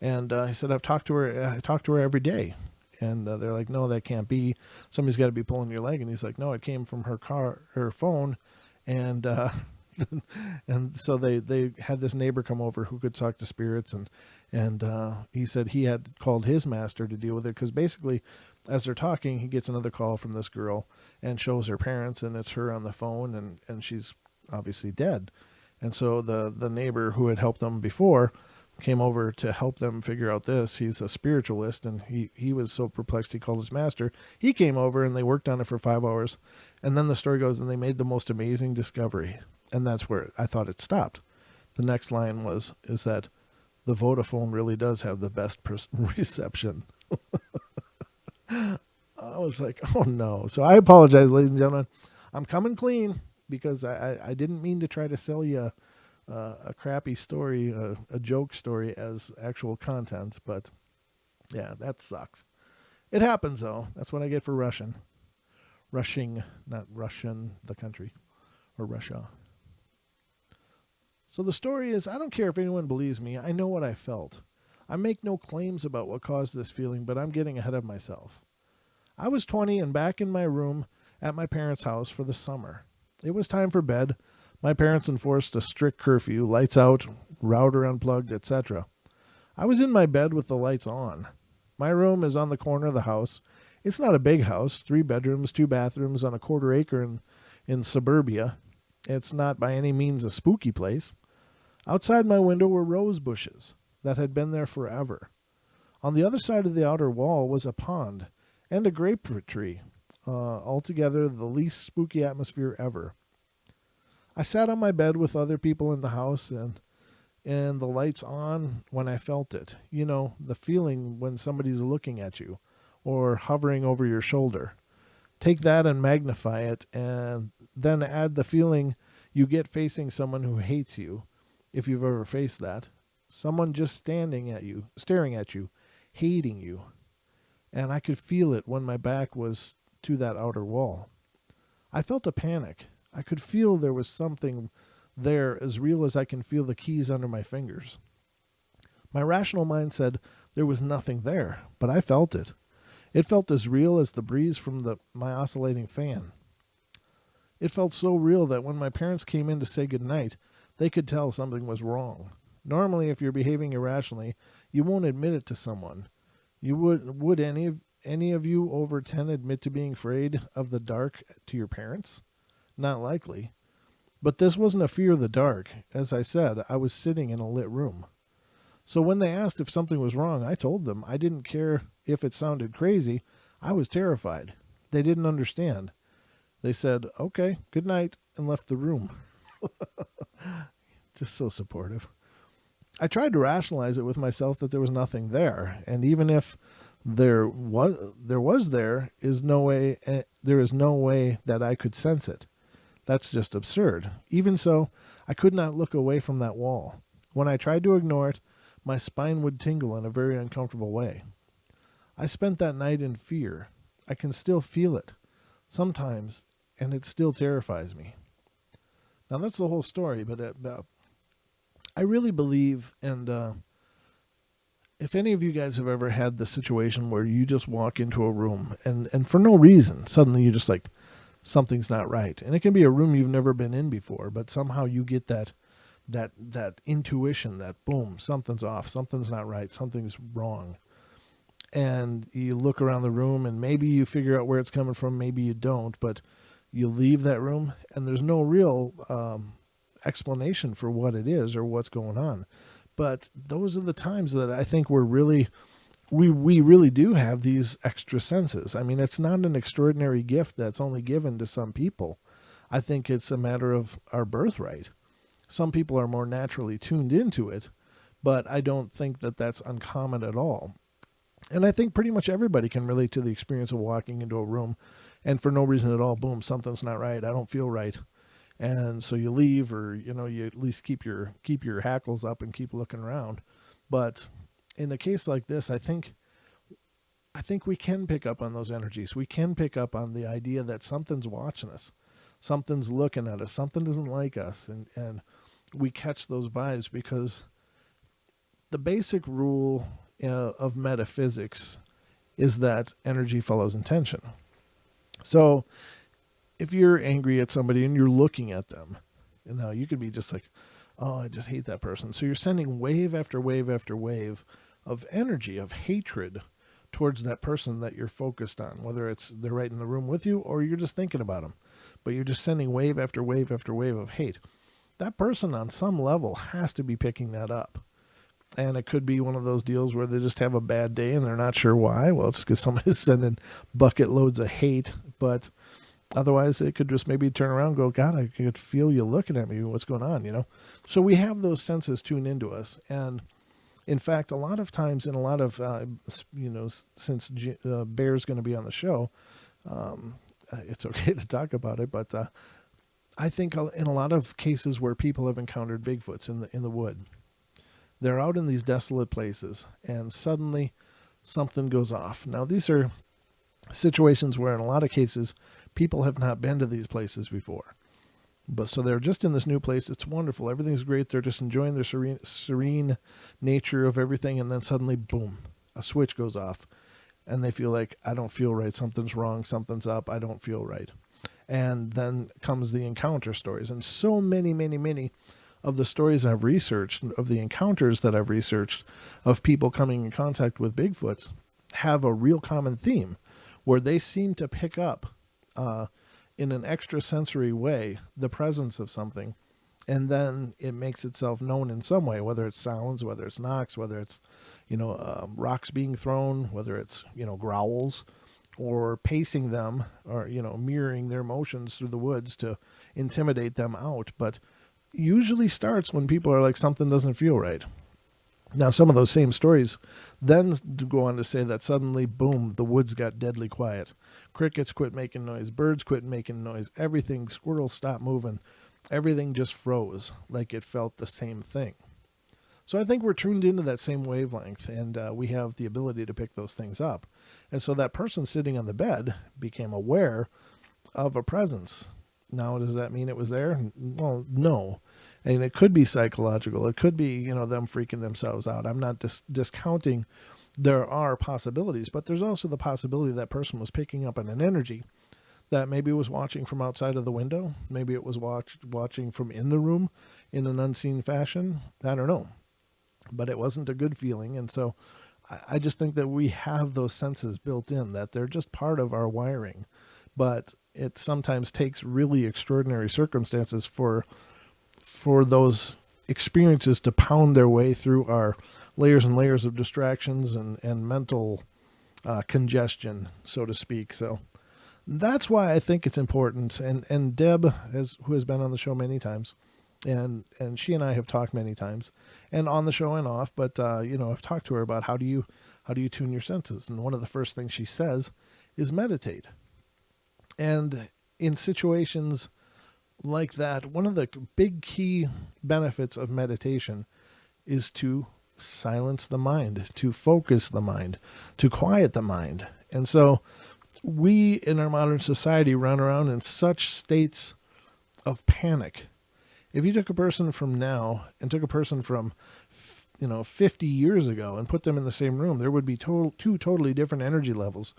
And he said, I talk to her every day. And they're like, no, that can't be. Somebody's got to be pulling your leg. And he's like, no, it came from her phone. And and so they had this neighbor come over who could talk to spirits. And he said he had called his master to deal with it, because basically, as they're talking, he gets another call from this girl and shows her parents, and it's her on the phone, and she's obviously dead. And so the neighbor who had helped them before came over to help them figure out this. He's a spiritualist, and he was so perplexed he called his master. He came over, and they worked on it for 5 hours. And then the story goes, and they made the most amazing discovery. And that's where I thought it stopped. The next line is that the Vodafone really does have the best reception. I was like, oh no. So I apologize, ladies and gentlemen. I'm coming clean because I didn't mean to try to sell you a crappy story, a joke story as actual content. But yeah, that sucks. It happens though. That's what I get for rushing, not Russian, the country, or Russia. So the story is, I don't care if anyone believes me. I know what I felt. I make no claims about what caused this feeling, but I'm getting ahead of myself. I was 20 and back in my room at my parents' house for the summer. It was time for bed. My parents enforced a strict curfew, lights out, router unplugged, etc. I was in my bed with the lights on. My room is on the corner of the house. It's not a big house, 3 bedrooms, 2 bathrooms on a quarter acre in suburbia. It's not by any means a spooky place. Outside my window were rose bushes that had been there forever. On the other side of the outer wall was a pond and a grapefruit tree. Altogether, the least spooky atmosphere ever. I sat on my bed with other people in the house and the lights on when I felt it. You know, the feeling when somebody's looking at you or hovering over your shoulder. Take that and magnify it, and then add the feeling you get facing someone who hates you, if you've ever faced that. Someone just staring at you, hating you. And I could feel it when my back was to that outer wall. I felt a panic. I could feel there was something there as real as I can feel the keys under my fingers. My rational mind said there was nothing there, but I felt it. It felt as real as the breeze from my oscillating fan. It felt so real that when my parents came in to say goodnight, they could tell something was wrong. Normally, if you're behaving irrationally, you won't admit it to someone. You would any of you over 10 admit to being afraid of the dark to your parents? Not likely. But this wasn't a fear of the dark. As I said, I was sitting in a lit room. So when they asked if something was wrong, I told them I didn't care if it sounded crazy. I was terrified. They didn't understand. They said, okay, good night, and left the room. Just so supportive. I tried to rationalize it with myself that there was nothing there, and even if there is no way that I could sense it. That's just absurd. Even so, I could not look away from that wall. When I tried to ignore it, my spine would tingle in a very uncomfortable way. I spent that night in fear. I can still feel it sometimes, and it still terrifies me. Now that's the whole story, but I really believe, and if any of you guys have ever had the situation where you just walk into a room and for no reason, suddenly you just like, something's not right. And it can be a room you've never been in before, but somehow you get that intuition that boom, something's off, something's not right, something's wrong. And you look around the room and maybe you figure out where it's coming from, maybe you don't, but you leave that room and there's no real explanation for what it is or what's going on. But those are the times that I think we really do have these extra senses. I mean, it's not an extraordinary gift that's only given to some people. I think it's a matter of our birthright. Some people are more naturally tuned into it, but I don't think that that's uncommon at all. And I think pretty much everybody can relate to the experience of walking into a room and for no reason at all, boom, something's not right. I don't feel right. And so you leave, or, you at least keep your hackles up and keep looking around. But in a case like this, I think we can pick up on those energies. We can pick up on the idea that something's watching us. Something's looking at us. Something doesn't like us. And we catch those vibes because the basic rule of metaphysics is that energy follows intention. So if you're angry at somebody and you're looking at them, now you could be just like, oh, I just hate that person. So you're sending wave after wave after wave of energy, of hatred towards that person that you're focused on, whether it's they're right in the room with you or you're just thinking about them. But you're just sending wave after wave after wave of hate. That person on some level has to be picking that up. And it could be one of those deals where they just have a bad day and they're not sure why. Well, it's because somebody's sending bucket loads of hate. But Otherwise, it could just maybe turn around and go, God, I could feel you looking at me. What's going on, So we have those senses tuned into us. And in fact, a lot of times in a lot of, since Bear's going to be on the show, it's okay to talk about it, but I think in a lot of cases where people have encountered Bigfoots in the wood, they're out in these desolate places, and suddenly something goes off. Now, these are situations where in a lot of cases people have not been to these places before, but so they're just in this new place. It's wonderful, everything's great, they're just enjoying the serene nature of everything, and then suddenly, boom, a switch goes off, and they feel like, I don't feel right, something's wrong, something's up, I don't feel right. And then comes the encounter stories, and so many of the stories I've researched, of the encounters that I've researched of people coming in contact with Bigfoots, have a real common theme where they seem to pick up in an extrasensory way the presence of something, and then it makes itself known in some way, whether it's sounds, whether it's knocks, whether it's rocks being thrown, whether it's growls, or pacing them, or mirroring their motions through the woods to intimidate them out. But usually starts when people are like, something doesn't feel right. Now, some of those same stories then go on to say that suddenly, boom, the woods got deadly quiet. Crickets quit making noise. Birds quit making noise. Everything, squirrels stopped moving. Everything just froze, like it felt the same thing. So I think we're tuned into that same wavelength, and we have the ability to pick those things up. And so that person sitting on the bed became aware of a presence. Now, does that mean it was there? Well, no. And it could be psychological. It could be, them freaking themselves out. I'm not discounting there are possibilities, but there's also the possibility that person was picking up on an energy that maybe was watching from outside of the window. Maybe it was watching from in the room in an unseen fashion. I don't know. But it wasn't a good feeling. And so I just think that we have those senses built in, that they're just part of our wiring. But it sometimes takes really extraordinary circumstances for those experiences to pound their way through our layers and layers of distractions and mental congestion, so to speak. So that's why I think it's important. And Deb, who has been on the show many times, and she and I have talked many times, and on the show and off, but I've talked to her about how do you tune your senses. And one of the first things she says is meditate. And in situations like that, one of the big key benefits of meditation is to silence the mind, to focus the mind, to quiet the mind. And so we in our modern society run around in such states of panic. If you took a person from now and took a person from 50 years ago and put them in the same room, there would be two totally different energy levels.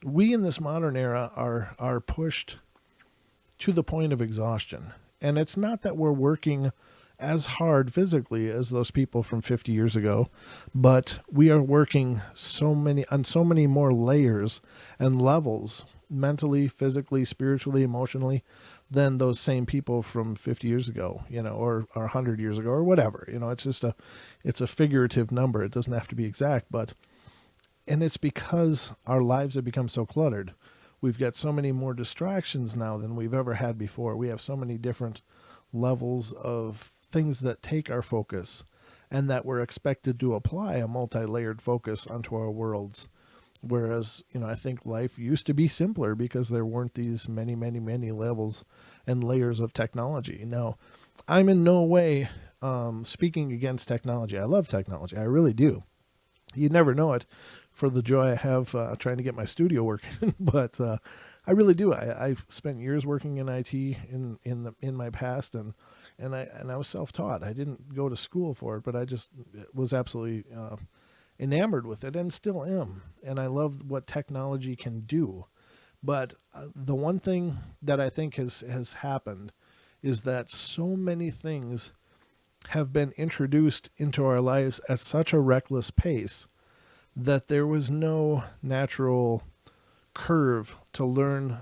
We in this modern era are pushed to the point of exhaustion. And it's not that we're working as hard physically as those people from 50 years ago, but we are working on so many more layers and levels, mentally, physically, spiritually, emotionally, than those same people from 50 years ago, or 100 years ago, or whatever. It's just it's a figurative number. It doesn't have to be exact, and it's because our lives have become so cluttered. We've got so many more distractions now than we've ever had before. We have so many different levels of things that take our focus, and that we're expected to apply a multi-layered focus onto our worlds. Whereas, I think life used to be simpler because there weren't these many levels and layers of technology. Now, I'm in no way speaking against technology. I love technology. I really do. You'd never know it for the joy I have trying to get my studio working, but I really do. I've spent years working in IT in my past, and I was self-taught. I didn't go to school for it, but I just was absolutely enamored with it, and still am. And I love what technology can do. But the one thing that I think has happened is that so many things have been introduced into our lives at such a reckless pace that there was no natural curve to learn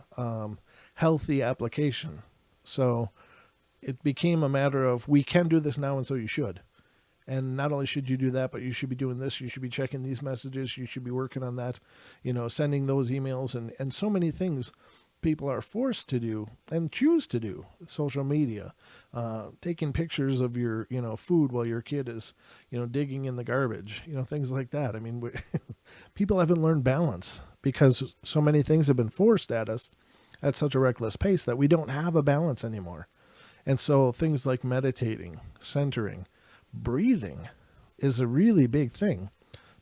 healthy application. So it became a matter of, we can do this now, and so you should. And not only should you do that, but you should be doing this. You should be checking these messages. You should be working on that, sending those emails, and so many things people are forced to do and choose to do. Social media, taking pictures of your, food while your kid is, digging in the garbage, things like that. I mean, people haven't learned balance because so many things have been forced at us at such a reckless pace that we don't have a balance anymore. And so things like meditating, centering, breathing is a really big thing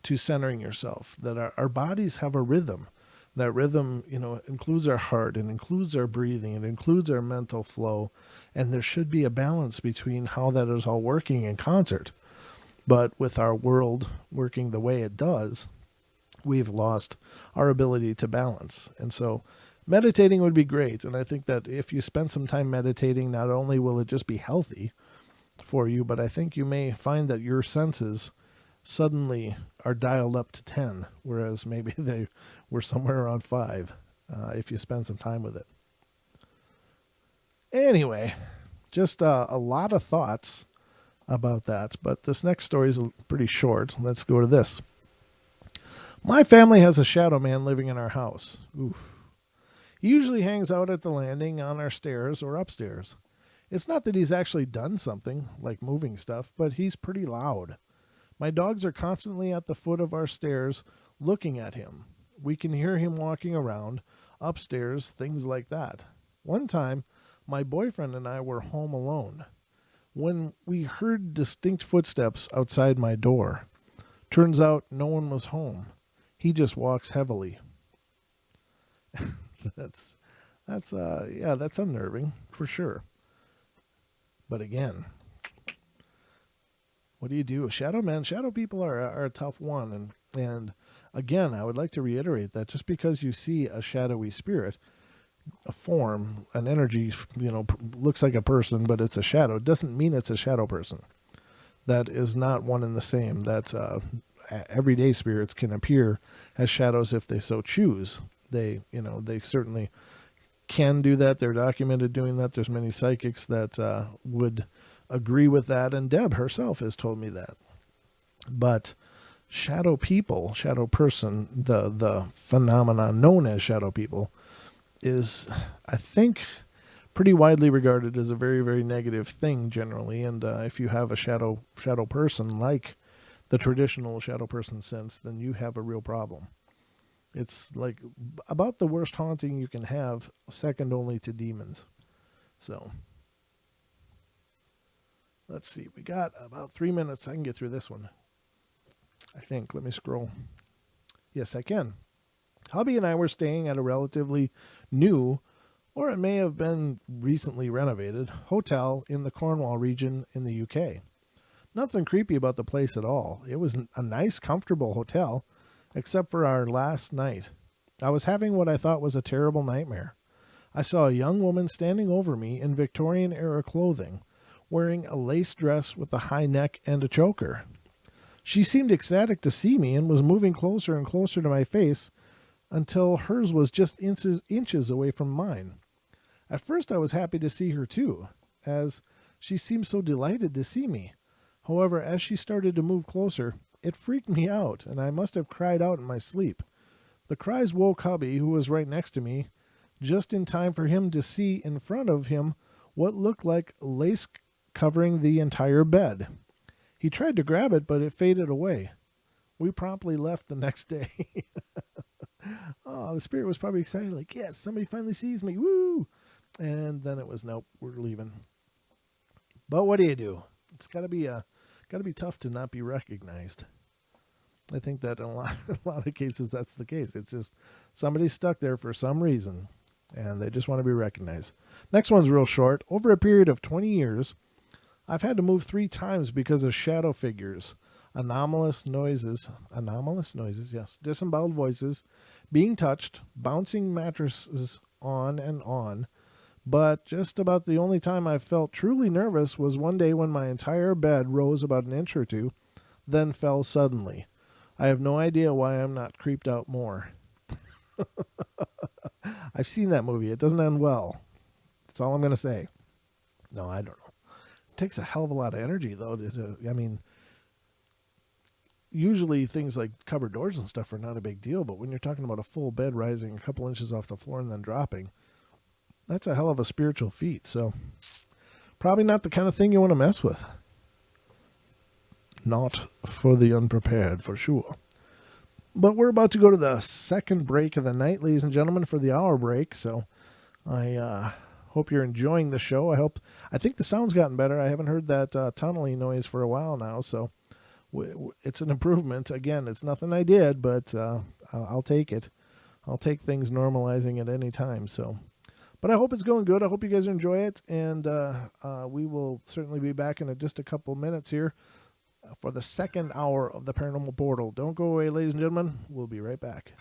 to centering yourself, that our bodies have a rhythm. That rhythm, includes our heart and includes our breathing and includes our mental flow. And there should be a balance between how that is all working in concert. But with our world working the way it does, we've lost our ability to balance. And so meditating would be great. And I think that if you spend some time meditating, not only will it just be healthy for you, but I think you may find that your senses suddenly are dialed up to 10, whereas maybe they were somewhere around 5 if you spend some time with it. Anyway, just a lot of thoughts about that, but this next story is pretty short. Let's go to this. My family has a shadow man living in our house. Oof. He usually hangs out at the landing, on our stairs, or upstairs. It's not that he's actually done something, like moving stuff, but he's pretty loud. My dogs are constantly at the foot of our stairs looking at him. We can hear him walking around, upstairs, things like that. One time, my boyfriend and I were home alone when we heard distinct footsteps outside my door. Turns out no one was home. He just walks heavily. That's unnerving for sure. But again, what do you do? Shadow people are a tough one. And again, I would like to reiterate that just because you see a shadowy spirit, a form, an energy, looks like a person, but it's a shadow, doesn't mean it's a shadow person. That is not one and the same. That everyday spirits can appear as shadows if they so choose. They certainly can do that. They're documented doing that. There's many psychics that would agree with that, and Deb herself has told me that. But shadow people, shadow person, the phenomenon known as shadow people is, I think, pretty widely regarded as a very, very negative thing generally. And if you have a shadow person like the traditional shadow person sense, then you have a real problem. It's like about the worst haunting you can have, second only to demons. So let's see. We got about 3 minutes. I can get through this one, I think. Let me scroll. Yes, I can. Hubby and I were staying at a relatively new, or it may have been recently renovated, hotel in the Cornwall region in the UK. Nothing creepy about the place at all. It was a nice, comfortable hotel, except for our last night. I was having what I thought was a terrible nightmare. I saw a young woman standing over me in Victorian-era clothing, wearing a lace dress with a high neck and a choker. She seemed ecstatic to see me and was moving closer and closer to my face until hers was just inches away from mine. At first I was happy to see her too, as she seemed so delighted to see me. However, as she started to move closer, it freaked me out, and I must have cried out in my sleep. The cries woke hubby, who was right next to me, just in time for him to see in front of him what looked like lace covering the entire bed. He tried to grab it, but it faded away. We promptly left the next day. Oh, the spirit was probably excited, like, yes, somebody finally sees me, woo! And then it was, nope, we're leaving. But what do you do? It's got to be tough to not be recognized. I think that in a lot of cases that's the case. It's just somebody's stuck there for some reason, and they just want to be recognized. Next one's real short. Over a period of 20 years, I've had to move 3 times because of shadow figures, anomalous noises, yes, disemboweled voices, being touched, bouncing mattresses on and on. But just about the only time I felt truly nervous was one day when my entire bed rose about an inch or two, then fell suddenly. I have no idea why I'm not creeped out more. I've seen that movie. It doesn't end well. That's all I'm going to say. No, I don't know. It takes a hell of a lot of energy, though. Usually things like cupboard doors and stuff are not a big deal, but when you're talking about a full bed rising a couple inches off the floor and then dropping, that's a hell of a spiritual feat. So probably not the kind of thing you want to mess with. Not for the unprepared, for sure. But we're about to go to the second break of the night, ladies and gentlemen, for the hour break. So I hope you're enjoying the show. I think the sound's gotten better. I haven't heard that tunneling noise for a while now, so it's an improvement. Again, it's nothing I did, but I'll take it. I'll take things normalizing at any time. So, but I hope it's going good. I hope you guys enjoy it, and we will certainly be back in just a couple minutes here for the second hour of the Paranormal Portal. Don't go away, ladies and gentlemen. We'll be right back.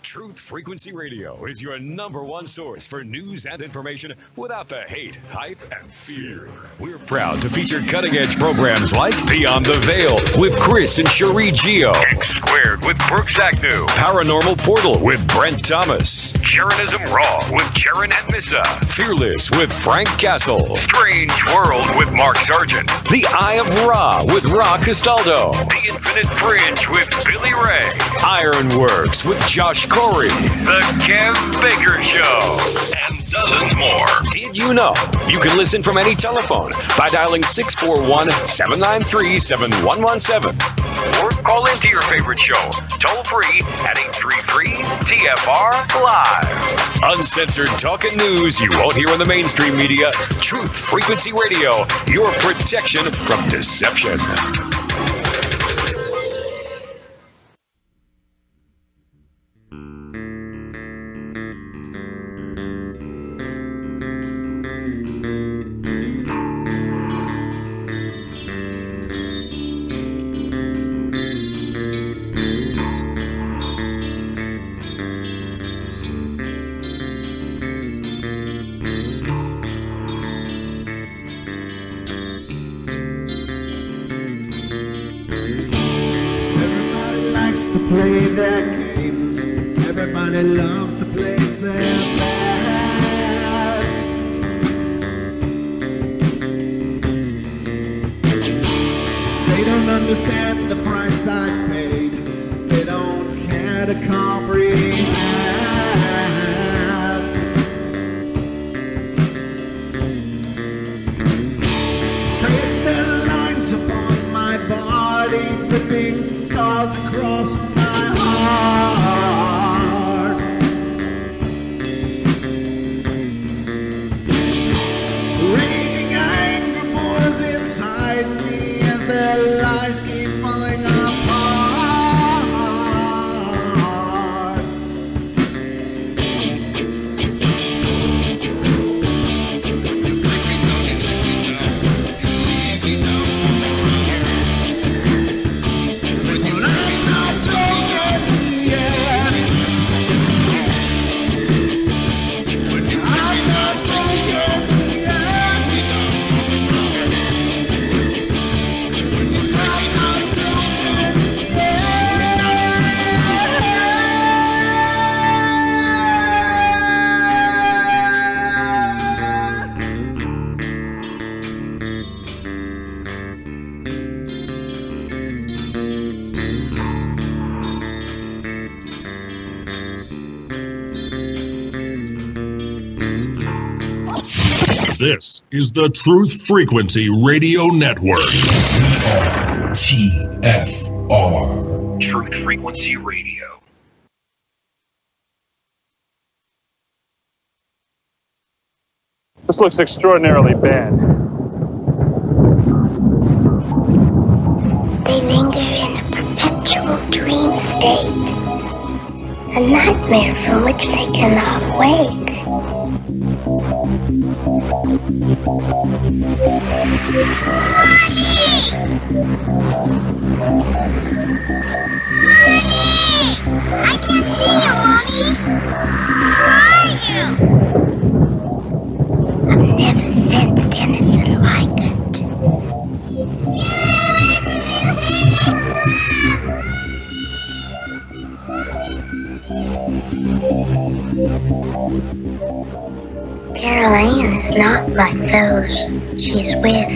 Truth Frequency Radio is your #1 source for news and information without the hate, hype, and fear. We're proud to feature cutting-edge programs like Beyond the Veil with Chris and Cherie Geo, X Squared with Brooks Agnew, Paranormal Portal with Brent Thomas, Jaronism Raw with Jaron and Missa, Fearless with Frank Castle, Strange World with Mark Sargent, The Eye of Ra with Ra Castaldo, The Infinite Fringe with Billy Ray, Ironworks with Josh Corey, The Kev Baker Show, and dozens more. Did you know you can listen from any telephone by dialing 641-793-7117 or call into your favorite show toll free at 833-TFR-LIVE. Uncensored talk and news you won't hear in the mainstream media. Truth Frequency Radio, your protection from deception. Play their games. Everybody loves to place their bets. They don't understand the price I paid. They don't care to comprehend. Trace their lines upon my body, dripping scars across my heart. Raging anger pours inside me as their lies keep falling apart. This is the Truth Frequency Radio Network. TFR. Truth Frequency Radio. This looks extraordinarily bad. They linger in a perpetual dream state, a nightmare from which they cannot wake. I can't see you, Mommy! Where are you? I've never sensed anything like it. Carol Ann is not like those she's with.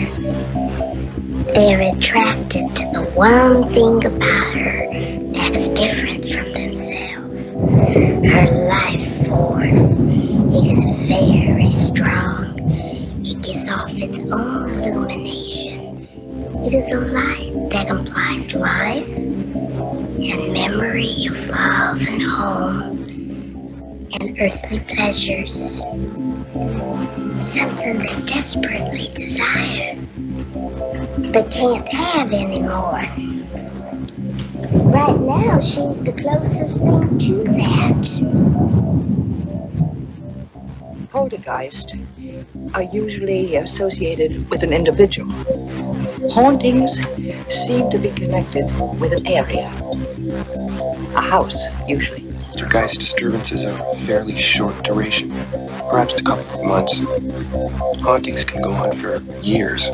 They're attracted to the one thing about her that is different from themselves. Her life force. It is very strong. It gives off its own illumination. It is a light that implies life and memory of love and home and earthly pleasures. Something they desperately desire, but can't have anymore. Right now, she's the closest thing to that. Poltergeist are usually associated with an individual. Hauntings seem to be connected with an area. A house, usually. Poltergeist disturbances are of fairly short duration, perhaps a couple of months. Hauntings can go on for years.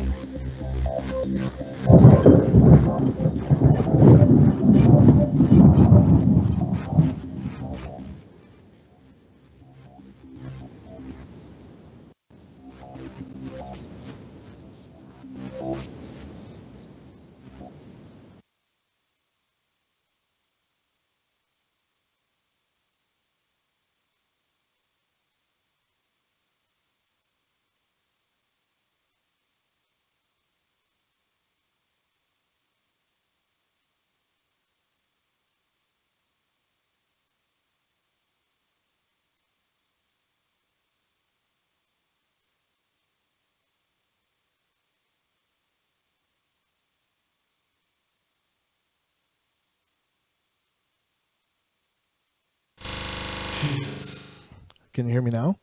Can you hear me now?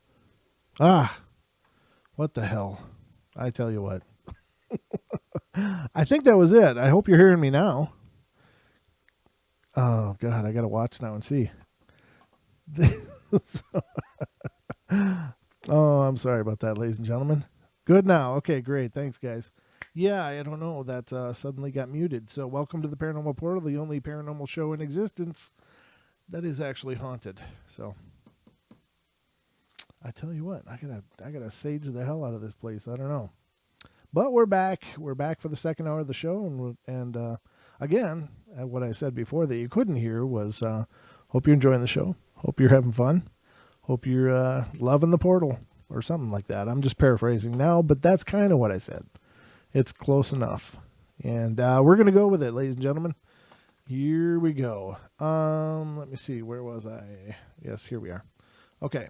Ah, what the hell? I tell you what. I think that was it. I hope you're hearing me now. Oh, God, I got to watch now and see. Oh, I'm sorry about that, ladies and gentlemen. Good now. Okay, great. Thanks, guys. Yeah, I don't know. That suddenly got muted. So welcome to the Paranormal Portal, the only paranormal show in existence that is actually haunted. So I tell you what, I gotta sage the hell out of this place. I don't know. But we're back. We're back for the second hour of the show. And again, what I said before that you couldn't hear was hope you're enjoying the show. Hope you're having fun. Hope you're loving the portal or something like that. I'm just paraphrasing now, but that's kind of what I said. It's close enough. And we're going to go with it, ladies and gentlemen. Here we go. Let me see. Where was I? Yes, here we are. Okay.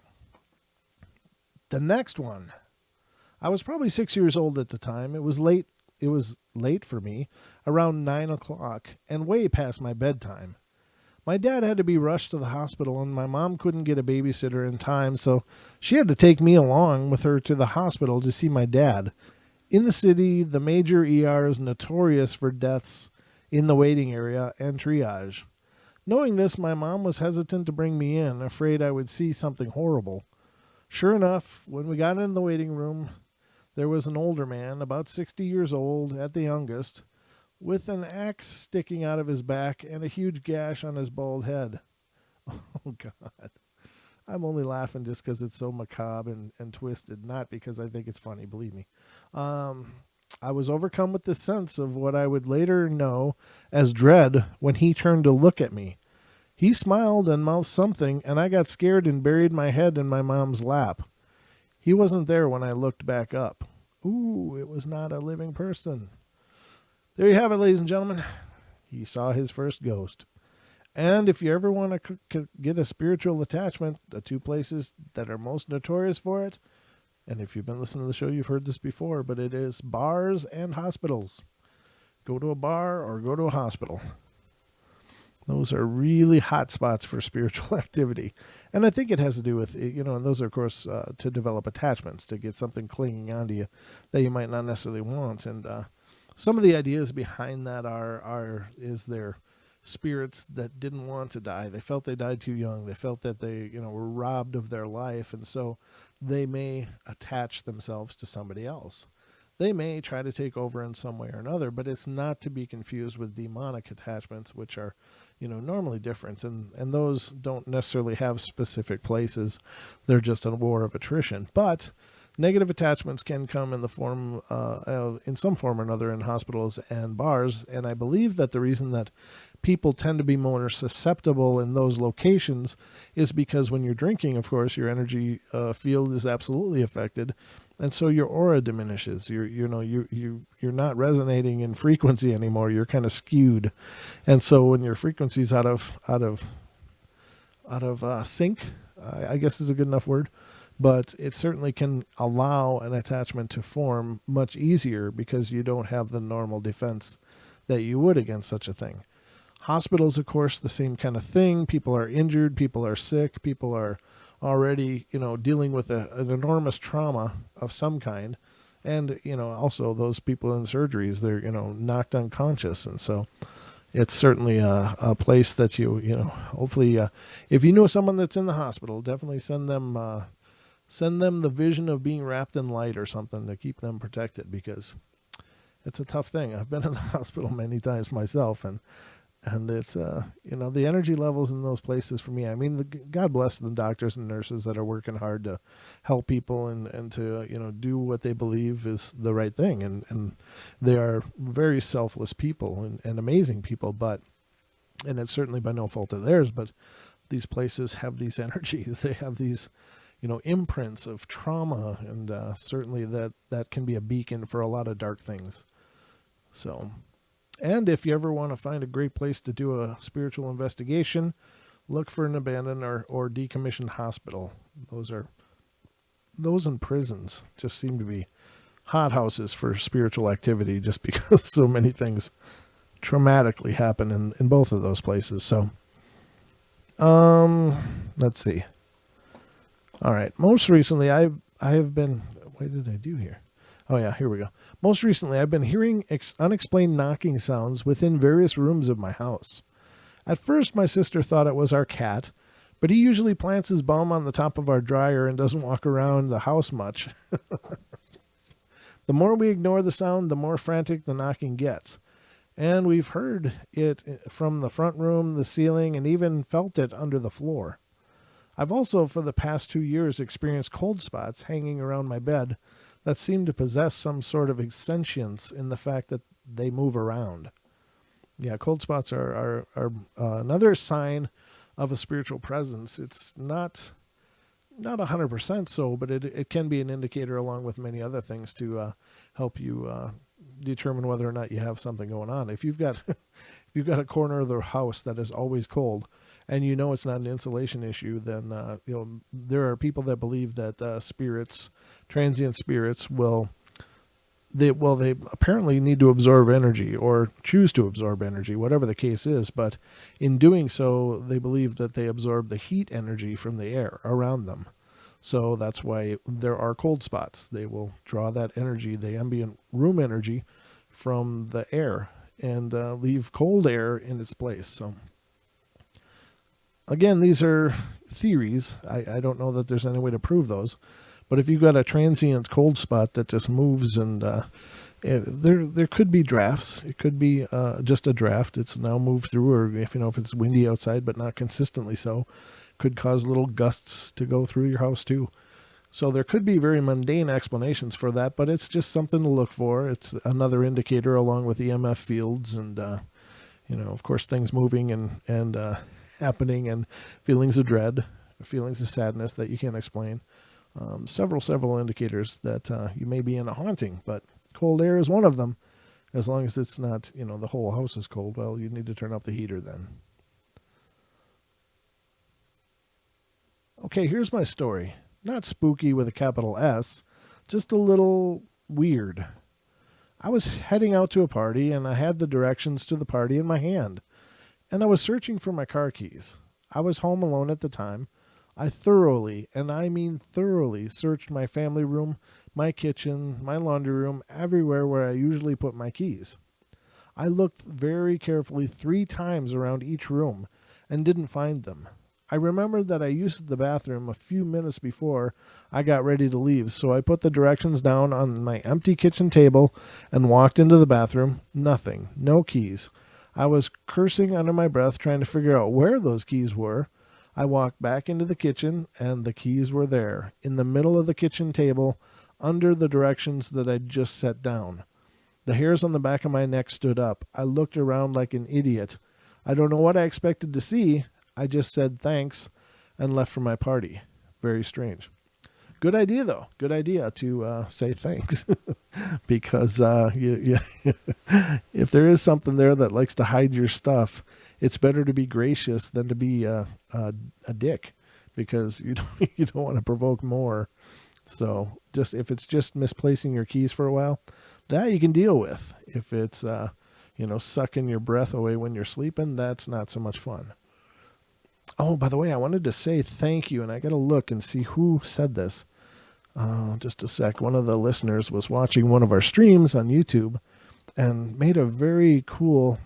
The next one. I was probably 6 years old at the time. It was late. It was late for me, around 9 o'clock, and way past my bedtime. My dad had to be rushed to the hospital, and my mom couldn't get a babysitter in time, so she had to take me along with her to the hospital to see my dad. In the city, the major ER is notorious for deaths in the waiting area and triage. Knowing this, my mom was hesitant to bring me in, afraid I would see something horrible. Sure enough, when we got in the waiting room, there was an older man, about 60 years old at the youngest, with an axe sticking out of his back and a huge gash on his bald head. Oh, God. I'm only laughing just because it's so macabre and twisted, not because I think it's funny, believe me. I was overcome with the sense of what I would later know as dread when he turned to look at me. He smiled and mouthed something, and I got scared and buried my head in my mom's lap. He wasn't there when I looked back up. Ooh, it was not a living person. There you have it, ladies and gentlemen. He saw his first ghost. And if you ever want to get a spiritual attachment, the two places that are most notorious for it, and if you've been listening to the show, you've heard this before, but it is bars and hospitals. Go to a bar or go to a hospital. Those are really hot spots for spiritual activity. And I think it has to do with, and those are, of course, to develop attachments, to get something clinging onto you that you might not necessarily want. And some of the ideas behind that is their spirits that didn't want to die. They felt they died too young. They felt that they, were robbed of their life. And so they may attach themselves to somebody else they may try to take over in some way or another, but it's not to be confused with demonic attachments, which are, normally different. And those don't necessarily have specific places. They're just a war of attrition. But negative attachments can come in the form, in some form or another, in hospitals and bars. And I believe that the reason that people tend to be more susceptible in those locations is because when you're drinking, of course, your energy field is absolutely affected, and so your aura diminishes. You're not resonating in frequency anymore. You're kind of skewed, and so when your frequency's out of sync, I guess is a good enough word, but it certainly can allow an attachment to form much easier because you don't have the normal defense that you would against such a thing. Hospitals, of course, the same kind of thing. People are injured, people are sick, people are already, dealing with an enormous trauma of some kind. And, also those people in surgeries, they're, knocked unconscious. And so it's certainly a place that hopefully, if you know someone that's in the hospital, definitely send them the vision of being wrapped in light or something to keep them protected, because it's a tough thing. I've been in the hospital many times myself, and it's, the energy levels in those places for me, I mean, God bless the doctors and nurses that are working hard to help people and to, do what they believe is the right thing. And they are very selfless people and amazing people, and it's certainly by no fault of theirs, but these places have these energies. They have these, imprints of trauma, and certainly that can be a beacon for a lot of dark things. So... And if you ever want to find a great place to do a spiritual investigation, look for an abandoned or decommissioned hospital. Those in prisons just seem to be hothouses for spiritual activity, just because so many things traumatically happen in both of those places. So, let's see. All right. Most recently, I have been, what did I do here? Oh yeah, here we go. Most recently, I've been hearing unexplained knocking sounds within various rooms of my house. At first, my sister thought it was our cat, but he usually plants his bum on the top of our dryer and doesn't walk around the house much. The more we ignore the sound, the more frantic the knocking gets. And we've heard it from the front room, the ceiling, and even felt it under the floor. I've also, for the past 2 years, experienced cold spots hanging around my bed that seem to possess some sort of sentience in the fact that they move around. Yeah, cold spots are another sign of a spiritual presence. It's not 100% so, but it can be an indicator, along with many other things, to help you determine whether or not you have something going on. If you've got a corner of the house that is always cold, and it's not an insulation issue, then there are people that believe that spirits, transient spirits, they apparently need to absorb energy or choose to absorb energy, whatever the case is. But in doing so, they believe that they absorb the heat energy from the air around them. So that's why there are cold spots. They will draw that energy, the ambient room energy, from the air and leave cold air in its place. So again, these are theories. I don't know that there's any way to prove those. But if you've got a transient cold spot that just moves, and there could be drafts. It could be just a draft. It's now moved through, or if it's windy outside but not consistently so, could cause little gusts to go through your house too. So there could be very mundane explanations for that, but it's just something to look for. It's another indicator, along with EMF fields and of course, things moving and happening, and feelings of dread, feelings of sadness that you can't explain. Several indicators that you may be in a haunting, but cold air is one of them. As long as it's not, the whole house is cold, well, you need to turn off the heater then. Okay, here's my story. Not spooky with a capital S, just a little weird. I was heading out to a party, and I had the directions to the party in my hand, and I was searching for my car keys. I was home alone at the time. I thoroughly, and I mean thoroughly, searched my family room, my kitchen, my laundry room, everywhere where I usually put my keys. I looked very carefully 3 times around each room and didn't find them. I remembered that I used the bathroom a few minutes before I got ready to leave, so I put the directions down on my empty kitchen table and walked into the bathroom. Nothing. No keys. I was cursing under my breath, trying to figure out where those keys were. I walked back into the kitchen, and the keys were there, in the middle of the kitchen table, under the directions that I'd just set down. The hairs on the back of my neck stood up. I looked around like an idiot. I don't know what I expected to see. I just said thanks and left for my party. Very strange. Good idea, though. Good idea to say thanks. Because if there is something there that likes to hide your stuff, it's better to be gracious than to be a dick, because you don't want to provoke more. So just if it's just misplacing your keys for a while, that you can deal with. If it's sucking your breath away when you're sleeping, that's not so much fun. Oh, by the way, I wanted to say thank you, and I got to look and see who said this. Just a sec. One of the listeners was watching one of our streams on YouTube and made a very cool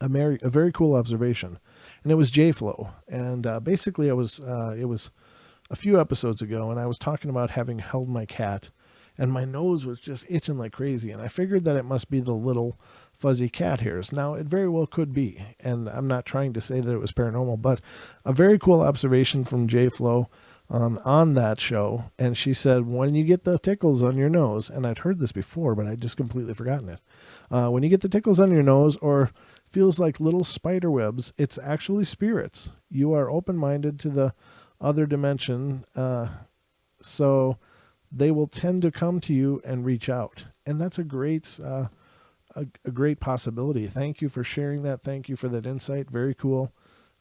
observation, and it was JFlow. And basically, it was a few episodes ago, and I was talking about having held my cat, and my nose was just itching like crazy, and I figured that it must be the little fuzzy cat hairs. Now, it very well could be, and I'm not trying to say that it was paranormal, but a very cool observation from JFlow on that show. And she said, when you get the tickles on your nose, and I'd heard this before, but I'd just completely forgotten it. When you get the tickles on your nose, or feels like little spider webs, it's actually spirits. You are open-minded to the other dimension, so they will tend to come to you and reach out. And that's a great possibility. Thank you for sharing that. Thank you for that insight. Very cool.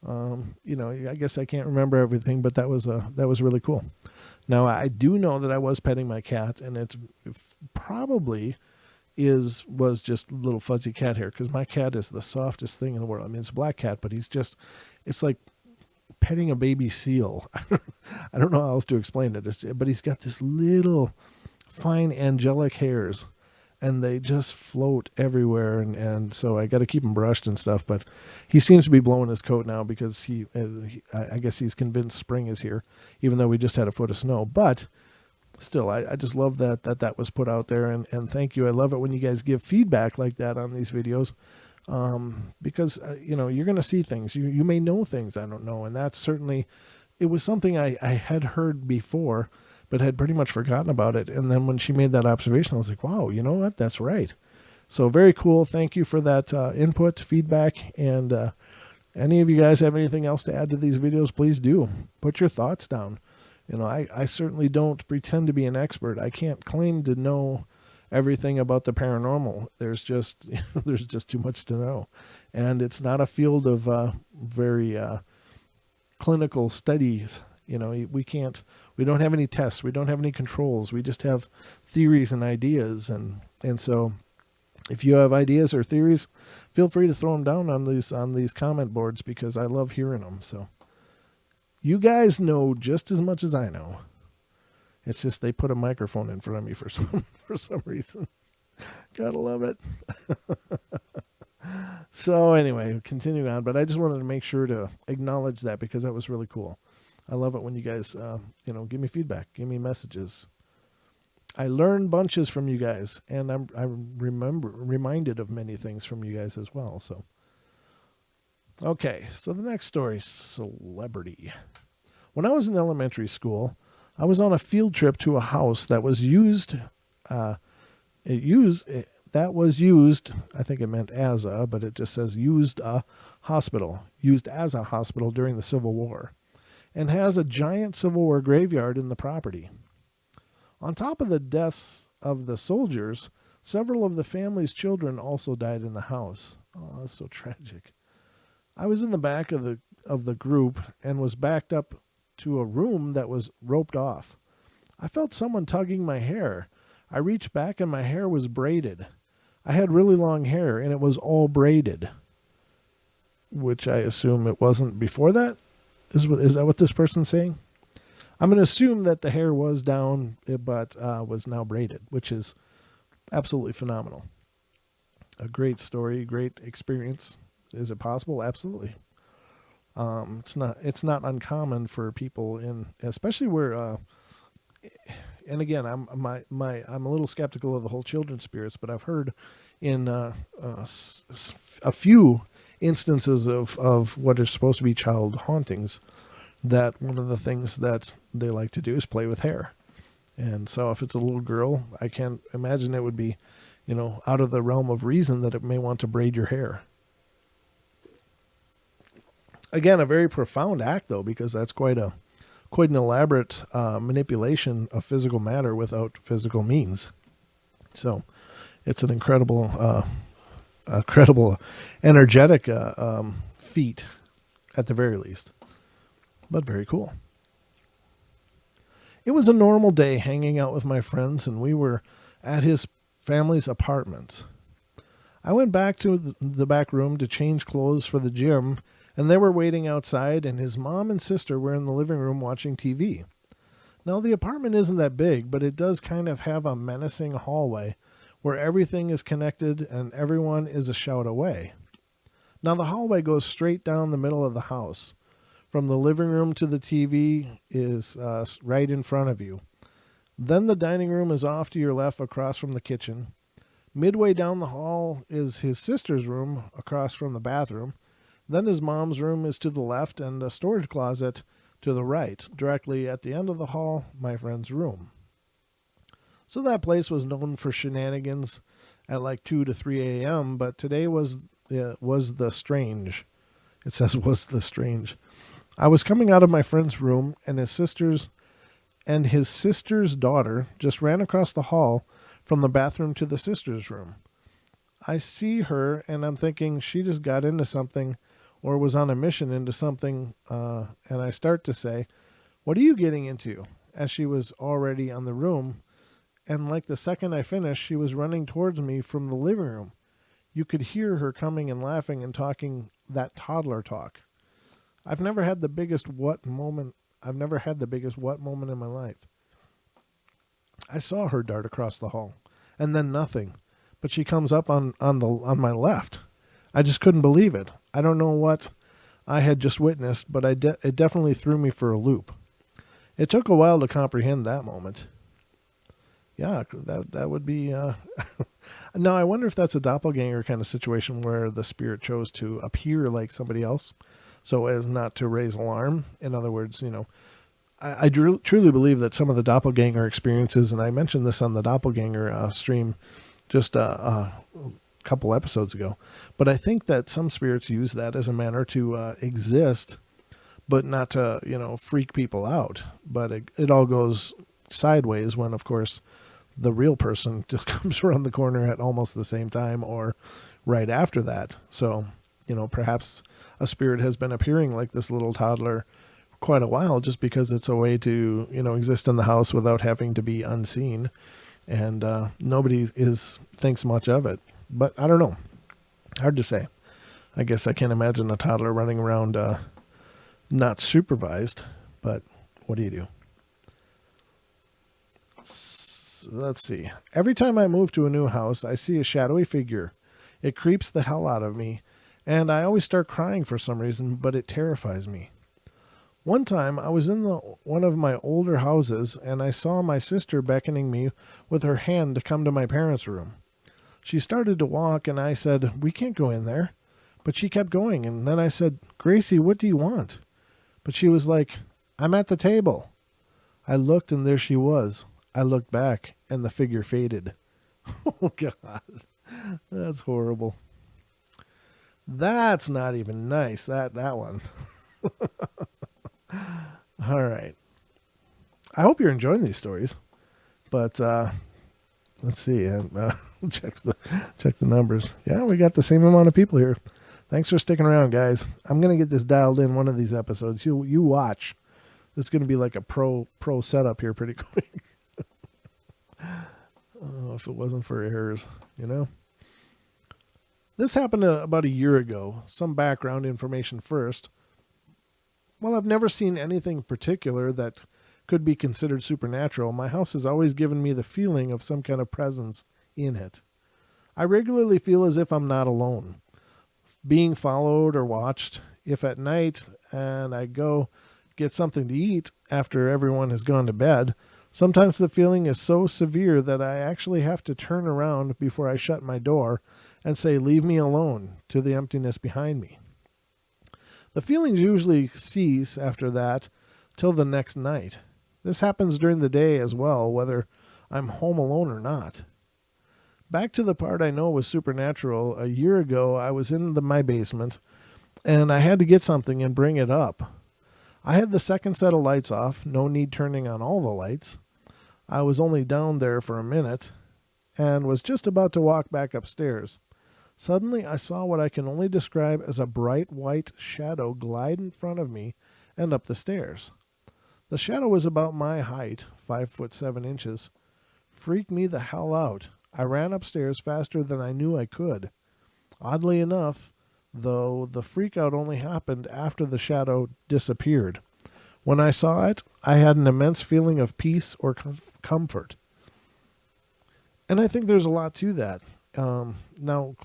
I guess I can't remember everything, but that was really cool. Now, I do know that I was petting my cat, and it probably was just little fuzzy cat hair, because my cat is the softest thing in the world. I mean, it's a black cat, but it's like petting a baby seal. I don't know how else to explain it. But he's got this little fine angelic hairs, and they just float everywhere. And so I got to keep him brushed and stuff. But he seems to be blowing his coat now, because I guess he's convinced spring is here, even though we just had a foot of snow. But still, I just love that was put out there. And thank you. I love it when you guys give feedback like that on these videos. Because, you're going to see things. You may know things I don't know. And that's certainly, it was something I had heard before, but had pretty much forgotten about it. And then when she made that observation, I was like, wow, you know what? That's right. So very cool. Thank you for that input, feedback. And any of you guys have anything else to add to these videos, please do. Put your thoughts down. I certainly don't pretend to be an expert. I can't claim to know everything about the paranormal. There's just too much to know. And it's not a field of very clinical studies. We don't have any tests. We don't have any controls. We just have theories and ideas. And so if you have ideas or theories, feel free to throw them down on these comment boards, because I love hearing them. So you guys know just as much as I know. It's just they put a microphone in front of me for some reason. Gotta love it. So anyway, continuing on, but I just wanted to make sure to acknowledge that, because that was really cool. I love it when you guys, give me feedback, give me messages. I learn bunches from you guys, and I'm reminded of many things from you guys as well. So, okay, so the next story, celebrity. When I was in elementary school, I was on a field trip to a house that was used. I think it meant as a, but it just says used as a hospital during the Civil War, and has a giant Civil War graveyard in the property. On top of the deaths of the soldiers, several of the family's children also died in the house. Oh, that's so tragic. I was in the back of the group and was backed up to a room that was roped off. I felt someone tugging my hair. I reached back and my hair was braided. I had really long hair and it was all braided, which I assume it wasn't before that. Is that what this person's saying? I'm going to assume that the hair was down, but was now braided, which is absolutely phenomenal. A great story, great experience. Is it possible? Absolutely. It's not uncommon for people especially where, and again, I'm a little skeptical of the whole children spirits, but I've heard in a few instances of what are supposed to be child hauntings that one of the things that they like to do is play with hair. And so if it's a little girl, I can't imagine it would be, out of the realm of reason that it may want to braid your hair. Again, a very profound act, though, because that's quite an elaborate manipulation of physical matter without physical means. So it's an incredible, energetic feat at the very least, but very cool. It was a normal day hanging out with my friends, and we were at his family's apartment. I went back to the back room to change clothes for the gym, and they were waiting outside, and his mom and sister were in the living room watching TV. Now, the apartment isn't that big, but it does kind of have a menacing hallway where everything is connected and everyone is a shout away. Now, the hallway goes straight down the middle of the house. From the living room to the TV is right in front of you. Then the dining room is off to your left across from the kitchen. Midway down the hall is his sister's room across from the bathroom. Then his mom's room is to the left and a storage closet to the right. Directly at the end of the hall, my friend's room. So that place was known for shenanigans at like 2 to 3 a.m., but today was the strange. It says was the strange. I was coming out of my friend's room, and his sister's daughter just ran across the hall from the bathroom to the sister's room. I see her, and I'm thinking she just got into something or was on a mission into something, and I start to say, "What are you getting into?" as she was already on the room, and like the second I finished, she was running towards me from the living room. You could hear her coming and laughing and talking that toddler talk. I've never had the biggest what moment in my life. I saw her dart across the hall, and then nothing, but she comes up on my left. I just couldn't believe it. I don't know what I had just witnessed, but it definitely threw me for a loop. It took a while to comprehend that moment. Yeah, that would be... Now, I wonder if that's a doppelganger kind of situation where the spirit chose to appear like somebody else so as not to raise alarm. In other words, I truly believe that some of the doppelganger experiences, and I mentioned this on the doppelganger stream just a couple episodes ago, but I think that some spirits use that as a manner to exist, but not to, freak people out. But it all goes sideways when, of course, the real person just comes around the corner at almost the same time or right after that. So, perhaps a spirit has been appearing like this little toddler quite a while just because it's a way to, exist in the house without having to be unseen. And nobody thinks much of it. But I don't know. Hard to say. I guess I can't imagine a toddler running around not supervised. But what do you do? Let's see. Every time I move to a new house, I see a shadowy figure. It creeps the hell out of me, and I always start crying for some reason, but it terrifies me. One time, I was in one of my older houses, and I saw my sister beckoning me with her hand to come to my parents' room. She started to walk, and I said, "We can't go in there." But she kept going, and then I said, "Gracie, what do you want?" But she was like, "I'm at the table." I looked, and there she was. I looked back, and the figure faded. Oh, God. That's horrible. That's not even nice, that one. All right. I hope you're enjoying these stories. But let's see. Check the numbers. Yeah, we got the same amount of people here. Thanks for sticking around, guys. I'm going to get this dialed in one of these episodes. You watch. This is going to be like a pro setup here pretty quick. Oh, if it wasn't for errors, This happened about a year ago. Some background information first. While I've never seen anything particular that could be considered supernatural, my house has always given me the feeling of some kind of presence in it. I regularly feel as if I'm not alone, being followed or watched. if at night and I go get something to eat after everyone has gone to bed, sometimes the feeling is so severe that I actually have to turn around before I shut my door and say, leave me alone, to the emptiness behind me. The feelings usually cease after that till the next night. This happens during the day as well, whether I'm home alone or not. Back to the part I know was supernatural. A year ago, I was in my basement, and I had to get something and bring it up. I had the second set of lights off, no need turning on all the lights. I was only down there for a minute, and was just about to walk back upstairs. Suddenly, I saw what I can only describe as a bright white shadow glide in front of me and up the stairs. The shadow was about my height, 5'7". Freaked me the hell out. I ran upstairs faster than I knew I could. Oddly enough, though, the freak out only happened after the shadow disappeared. When I saw it, I had an immense feeling of peace or comfort. And I think there's a lot to that. Now,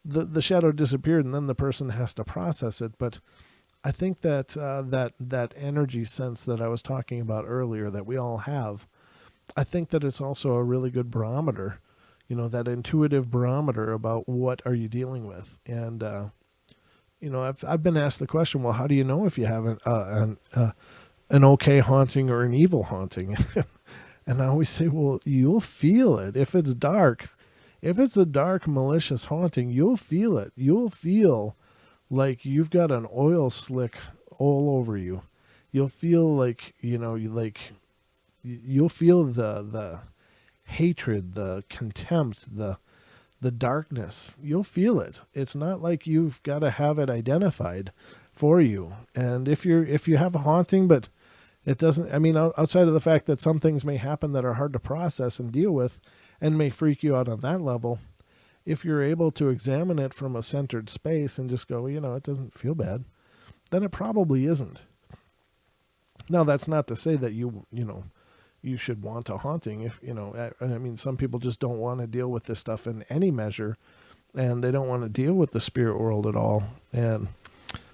the shadow disappeared, and then the person has to process it. But I think that that energy sense that I was talking about earlier that we all have, I think that it's also a really good barometer, that intuitive barometer about what are you dealing with. And I've been asked the question, well, how do you know if you have an okay haunting or an evil haunting? And I always say, well, you'll feel it if it's dark. If it's a dark, malicious haunting, you'll feel it. You'll feel like you've got an oil slick all over you. You'll feel like, you'll feel the hatred, the contempt, the darkness. You'll feel it. It's not like you've got to have it identified for you. And if you have a haunting, but it doesn't, outside of the fact that some things may happen that are hard to process and deal with and may freak you out on that level, if you're able to examine it from a centered space and just go, it doesn't feel bad, then it probably isn't. Now, that's not to say that you should want a haunting. If, some people just don't want to deal with this stuff in any measure, and they don't want to deal with the spirit world at all. And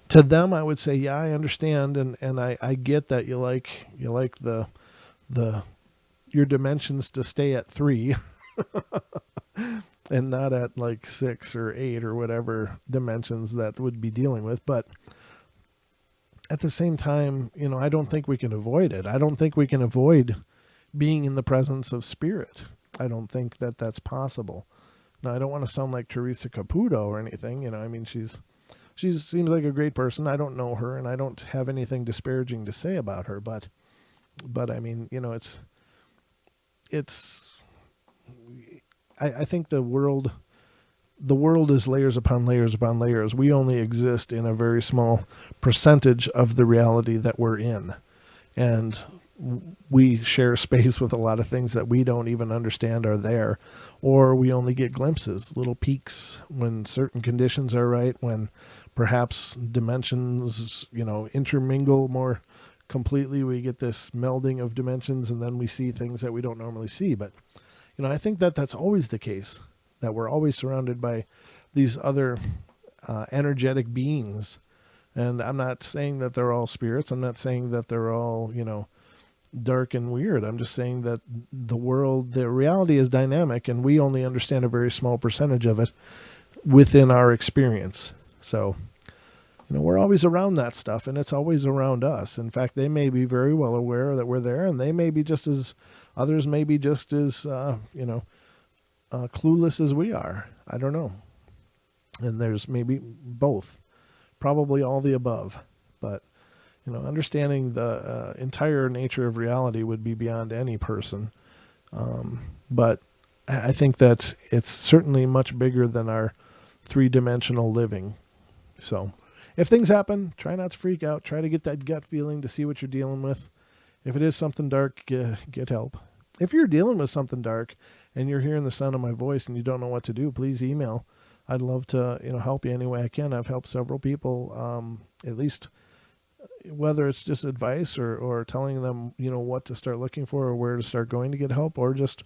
to them, I would say, yeah, I understand. And I get that you like your dimensions to stay at 3 and not at like 6 or 8 or whatever dimensions that would be dealing with. But at the same time, I don't think we can avoid it. I don't think we can avoid being in the presence of spirit. I don't think that that's possible. Now, I don't want to sound like Teresa Caputo or anything. She seems like a great person. I don't know her, and I don't have anything disparaging to say about her. But I think the world is layers upon layers upon layers. We only exist in a very small percentage of the reality that we're in. And we share space with a lot of things that we don't even understand are there, or we only get glimpses, little peeks when certain conditions are right, when perhaps dimensions, intermingle more completely. We get this melding of dimensions, and then we see things that we don't normally see. But, I think that that's always the case, that we're always surrounded by these other energetic beings. And I'm not saying that they're all spirits. I'm not saying that they're all, dark and weird. I'm just saying that the reality is dynamic, and we only understand a very small percentage of it within our experience. So, we're always around that stuff, and it's always around us. In fact, they may be very well aware that we're there, and others may be just as, clueless as we are. I don't know. And there's maybe both, probably all the above. But, understanding the entire nature of reality would be beyond any person. But I think that it's certainly much bigger than our 3-dimensional living. So if things happen, try not to freak out. Try to get that gut feeling to see what you're dealing with. If it is something dark, get help. If you're dealing with something dark and you're hearing the sound of my voice and you don't know what to do, please email. I'd love to, help you any way I can. I've helped several people, at least whether it's just advice or telling them, what to start looking for or where to start going to get help, or just,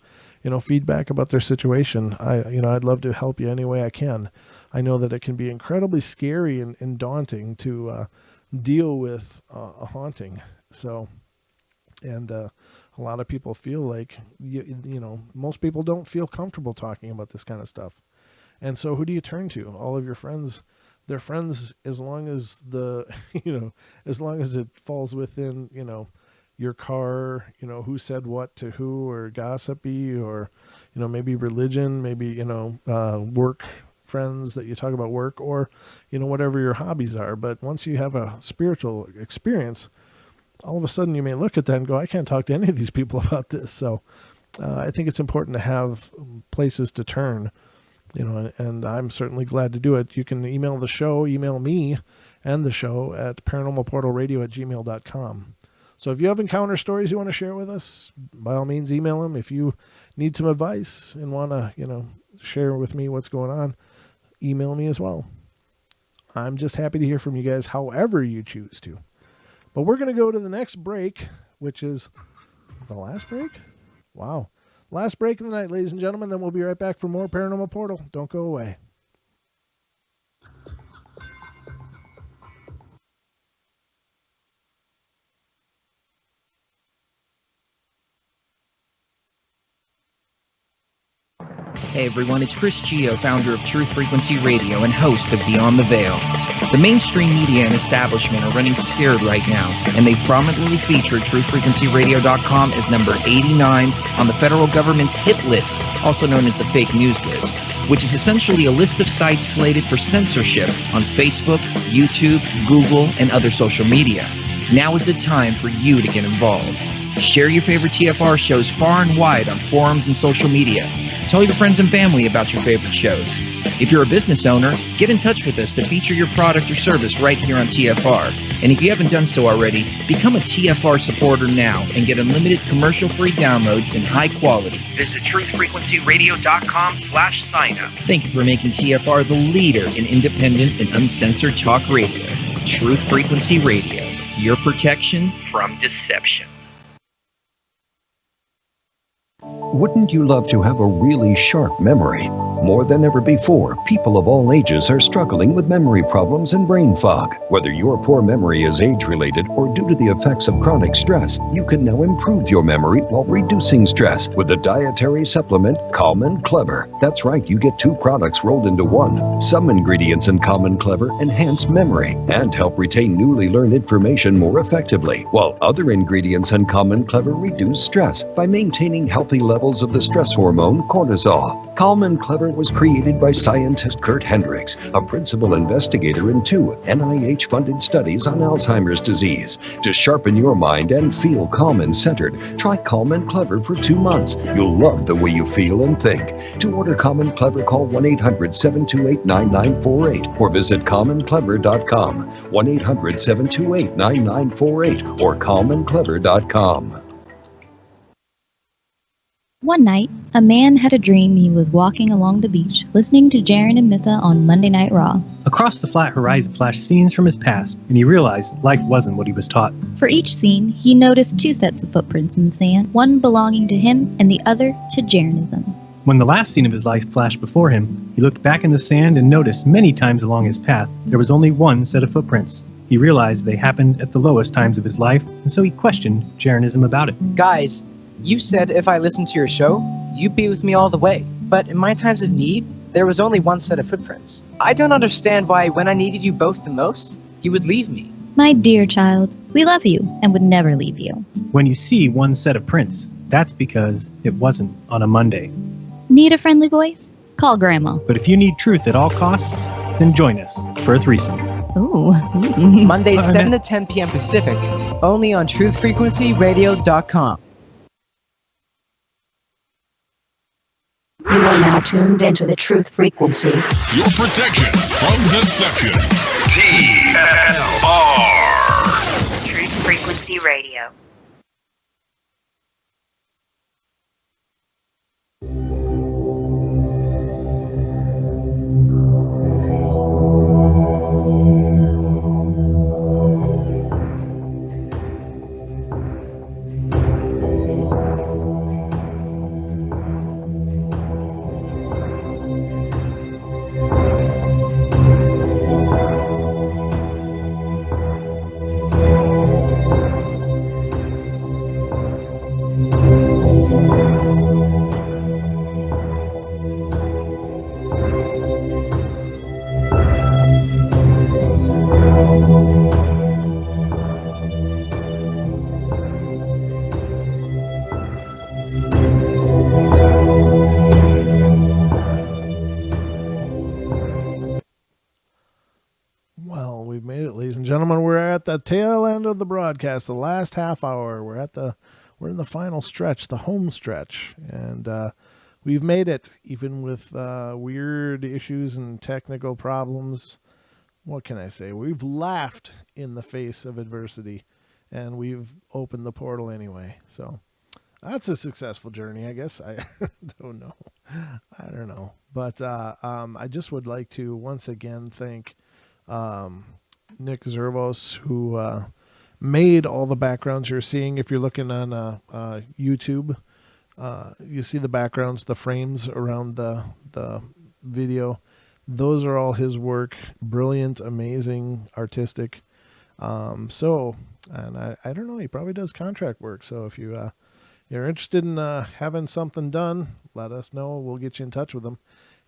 feedback about their situation. I'd love to help you any way I can. I know that it can be incredibly scary and daunting to deal with a haunting. So, and a lot of people feel like, you know, most people don't feel comfortable talking about this kind of stuff. And so who do you turn to? All of your friends. They're friends as long as as long as it falls within, your car, who said what to who, or gossipy, or, maybe religion, maybe, work friends that you talk about work, or, whatever your hobbies are. But once you have a spiritual experience, all of a sudden you may look at that and go, I can't talk to any of these people about this. So I think it's important to have places to turn. And I'm certainly glad to do it. You can email the show, email me and the show at paranormalportalradio@gmail.com. So if you have encounter stories you want to share with us, by all means, email them. If you need some advice and want to, share with me what's going on, email me as well. I'm just happy to hear from you guys, however you choose to. But we're going to go to the next break, which is the last break. Wow. Last break of the night, ladies and gentlemen. Then we'll be right back for more Paranormal Portal. Don't go away. Hey everyone, it's Chris Gio, founder of Truth Frequency Radio and host of Beyond the Veil. The mainstream media and establishment are running scared right now, and they've prominently featured truthfrequencyradio.com as number 89 on the federal government's hit list, also known as the fake news list, which is essentially a list of sites slated for censorship on Facebook, YouTube, Google, and other social media. Now is the time for you to get involved. Share your favorite TFR shows far and wide on forums and social media. Tell your friends and family about your favorite shows. If you're a business owner, get in touch with us to feature your product or service right here on TFR. And if you haven't done so already, become a TFR supporter now and get unlimited commercial-free downloads in high quality. Visit truthfrequencyradio.com/sign-up. Thank you for making TFR the leader in independent and uncensored talk radio. Truth Frequency Radio, your protection from deception. Wouldn't you love to have a really sharp memory? More than ever before, people of all ages are struggling with memory problems and brain fog. Whether your poor memory is age-related or due to the effects of chronic stress, you can now improve your memory while reducing stress with the dietary supplement Calm and Clever. That's right, you get 2 products rolled into one. Some ingredients in Calm and Clever enhance memory and help retain newly learned information more effectively, while other ingredients in Calm and Clever reduce stress by maintaining healthy levels of the stress hormone cortisol. Calm and Clever was created by scientist Kurt Hendricks, a principal investigator in 2 NIH-funded studies on Alzheimer's disease. To sharpen your mind and feel calm and centered, try Calm and Clever for 2 months. You'll love the way you feel and think. To order Calm and Clever, call 1-800-728-9948 or visit calmandclever.com. 1-800-728-9948 or calmandclever.com. One night, a man had a dream he was walking along the beach, listening to Jaren and Mitha on Monday Night Raw. Across the flat horizon flashed scenes from his past, and he realized life wasn't what he was taught. For each scene, he noticed 2 sets of footprints in the sand, one belonging to him and the other to Jaranism. When the last scene of his life flashed before him, he looked back in the sand and noticed many times along his path there was only one set of footprints. He realized they happened at the lowest times of his life, and so he questioned Jaranism about it. Guys, you said if I listened to your show, you'd be with me all the way. But in my times of need, there was only one set of footprints. I don't understand why when I needed you both the most, you would leave me. My dear child, we love you and would never leave you. When you see one set of prints, that's because it wasn't on a Monday. Need a friendly voice? Call Grandma. But if you need truth at all costs, then join us for a threesome. Ooh. Mondays 7 to 10 p.m. Pacific, only on truthfrequencyradio.com. You are now tuned into the Truth Frequency. Your protection from deception. TFR. Truth Frequency Radio. the tail end of the broadcast, the last half hour. We're in the final stretch, the home stretch, and we've made it, even with weird issues and technical problems. What can I say? We've laughed in the face of adversity, and we've opened the portal anyway. So that's a successful journey, I guess. I don't know. I don't know. But I just would like to once again thank Nick Zervos, who made all the backgrounds you're seeing. If you're looking on YouTube, you see the backgrounds, the frames around the video. Those are all his work. Brilliant, amazing, artistic. And I don't know, he probably does contract work. So if you're interested in having something done, let us know. We'll get you in touch with him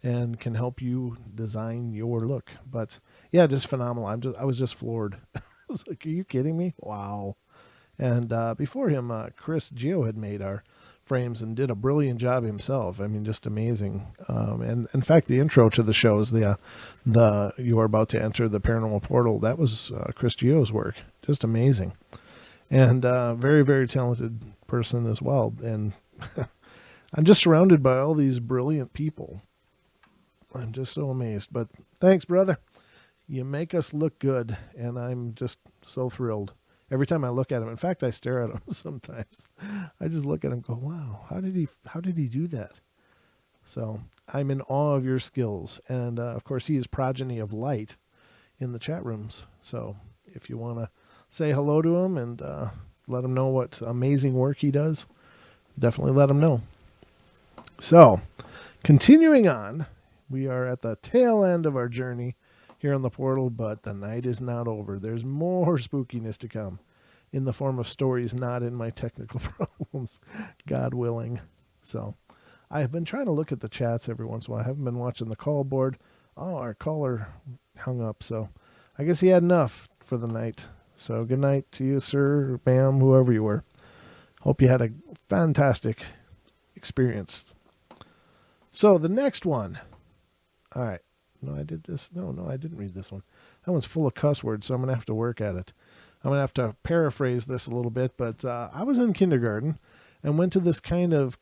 and can help you design your look. But yeah, just phenomenal. I was just floored. I was like, are you kidding me? Wow. And before him, Chris Geo had made our frames and did a brilliant job himself. I mean, just amazing. And in fact, the intro to the show is the you are about to enter the Paranormal Portal. That was Chris Geo's work. Just amazing. And very, very talented person as well. And I'm just surrounded by all these brilliant people. I'm just so amazed. But thanks, brother. You make us look good, and I'm just so thrilled. Every time I look at him, in fact, I stare at him sometimes. I just look at him and go, wow, how did he do that? So I'm in awe of your skills. And of course, he is progeny of light in the chat rooms. So if you want to say hello to him and let him know what amazing work he does, definitely let him know. So continuing on, we are at the tail end of our journey here on the portal, but the night is not over. There's more spookiness to come in the form of stories, not in my technical problems, God willing. So I've been trying to look at the chats every once in a while. I haven't been watching the call board. Oh, our caller hung up, so I guess he had enough for the night. So good night to you, sir, ma'am, whoever you were. Hope you had a fantastic experience. So the next one. All right. No, I did this. No, I didn't read this one. That one's full of cuss words, so I'm going to have to work at it. I'm going to have to paraphrase this a little bit, but I was in kindergarten and went to this kind of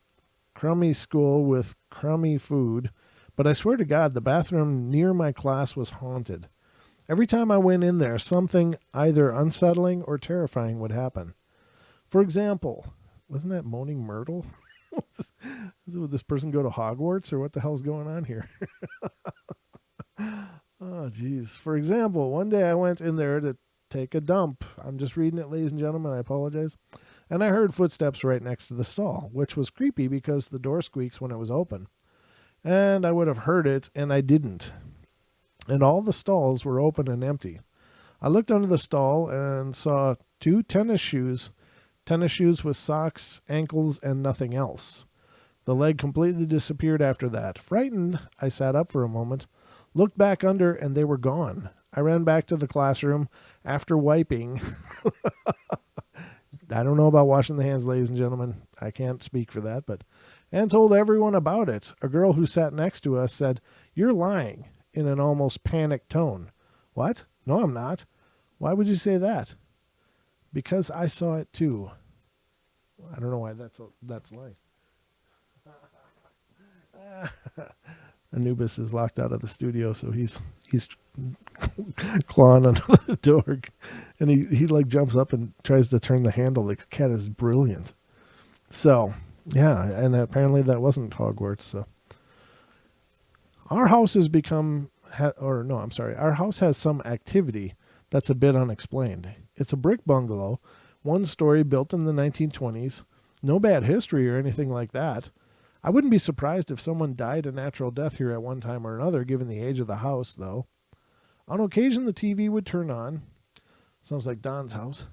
crummy school with crummy food, but I swear to God, the bathroom near my class was haunted. Every time I went in there, something either unsettling or terrifying would happen. For example, wasn't that Moaning Myrtle? Would this person go to Hogwarts, or what the hell's going on here? Oh, geez. For example, one day I went in there to take a dump. I'm just reading it, ladies and gentlemen. I apologize. And I heard footsteps right next to the stall, which was creepy because the door squeaks when it was open. And I would have heard it, and I didn't. And all the stalls were open and empty. I looked under the stall and saw 2 tennis shoes with socks, ankles, and nothing else. The leg completely disappeared after that. Frightened, I sat up for a moment, looked back under, and they were gone. I ran back to the classroom after wiping. I don't know about washing the hands, ladies and gentlemen. I can't speak for that, and told everyone about it. A girl who sat next to us said, "You're lying," in an almost panicked tone. What? No, I'm not. Why would you say that? Because I saw it too. I don't know why that's lying. Anubis is locked out of the studio, so he's clawing under the door, and he like jumps up and tries to turn the handle. The cat is brilliant. So yeah, and apparently that wasn't Hogwarts. So our house has our house has some activity that's a bit unexplained. It's a brick bungalow, 1 story, built in the 1920s. No bad history or anything like that. I wouldn't be surprised if someone died a natural death here at one time or another, given the age of the house, though. On occasion, the TV would turn on. Sounds like Don's house.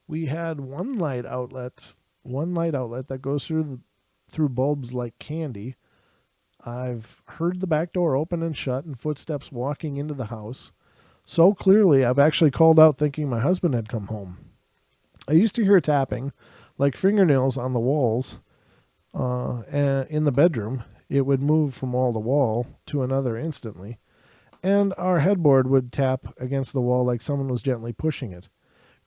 We had one light outlet that goes through bulbs like candy. I've heard the back door open and shut and footsteps walking into the house. So clearly, I've actually called out thinking my husband had come home. I used to hear tapping, like fingernails on the walls, and in the bedroom. It would move from wall to wall to another instantly, and our headboard would tap against the wall like someone was gently pushing it.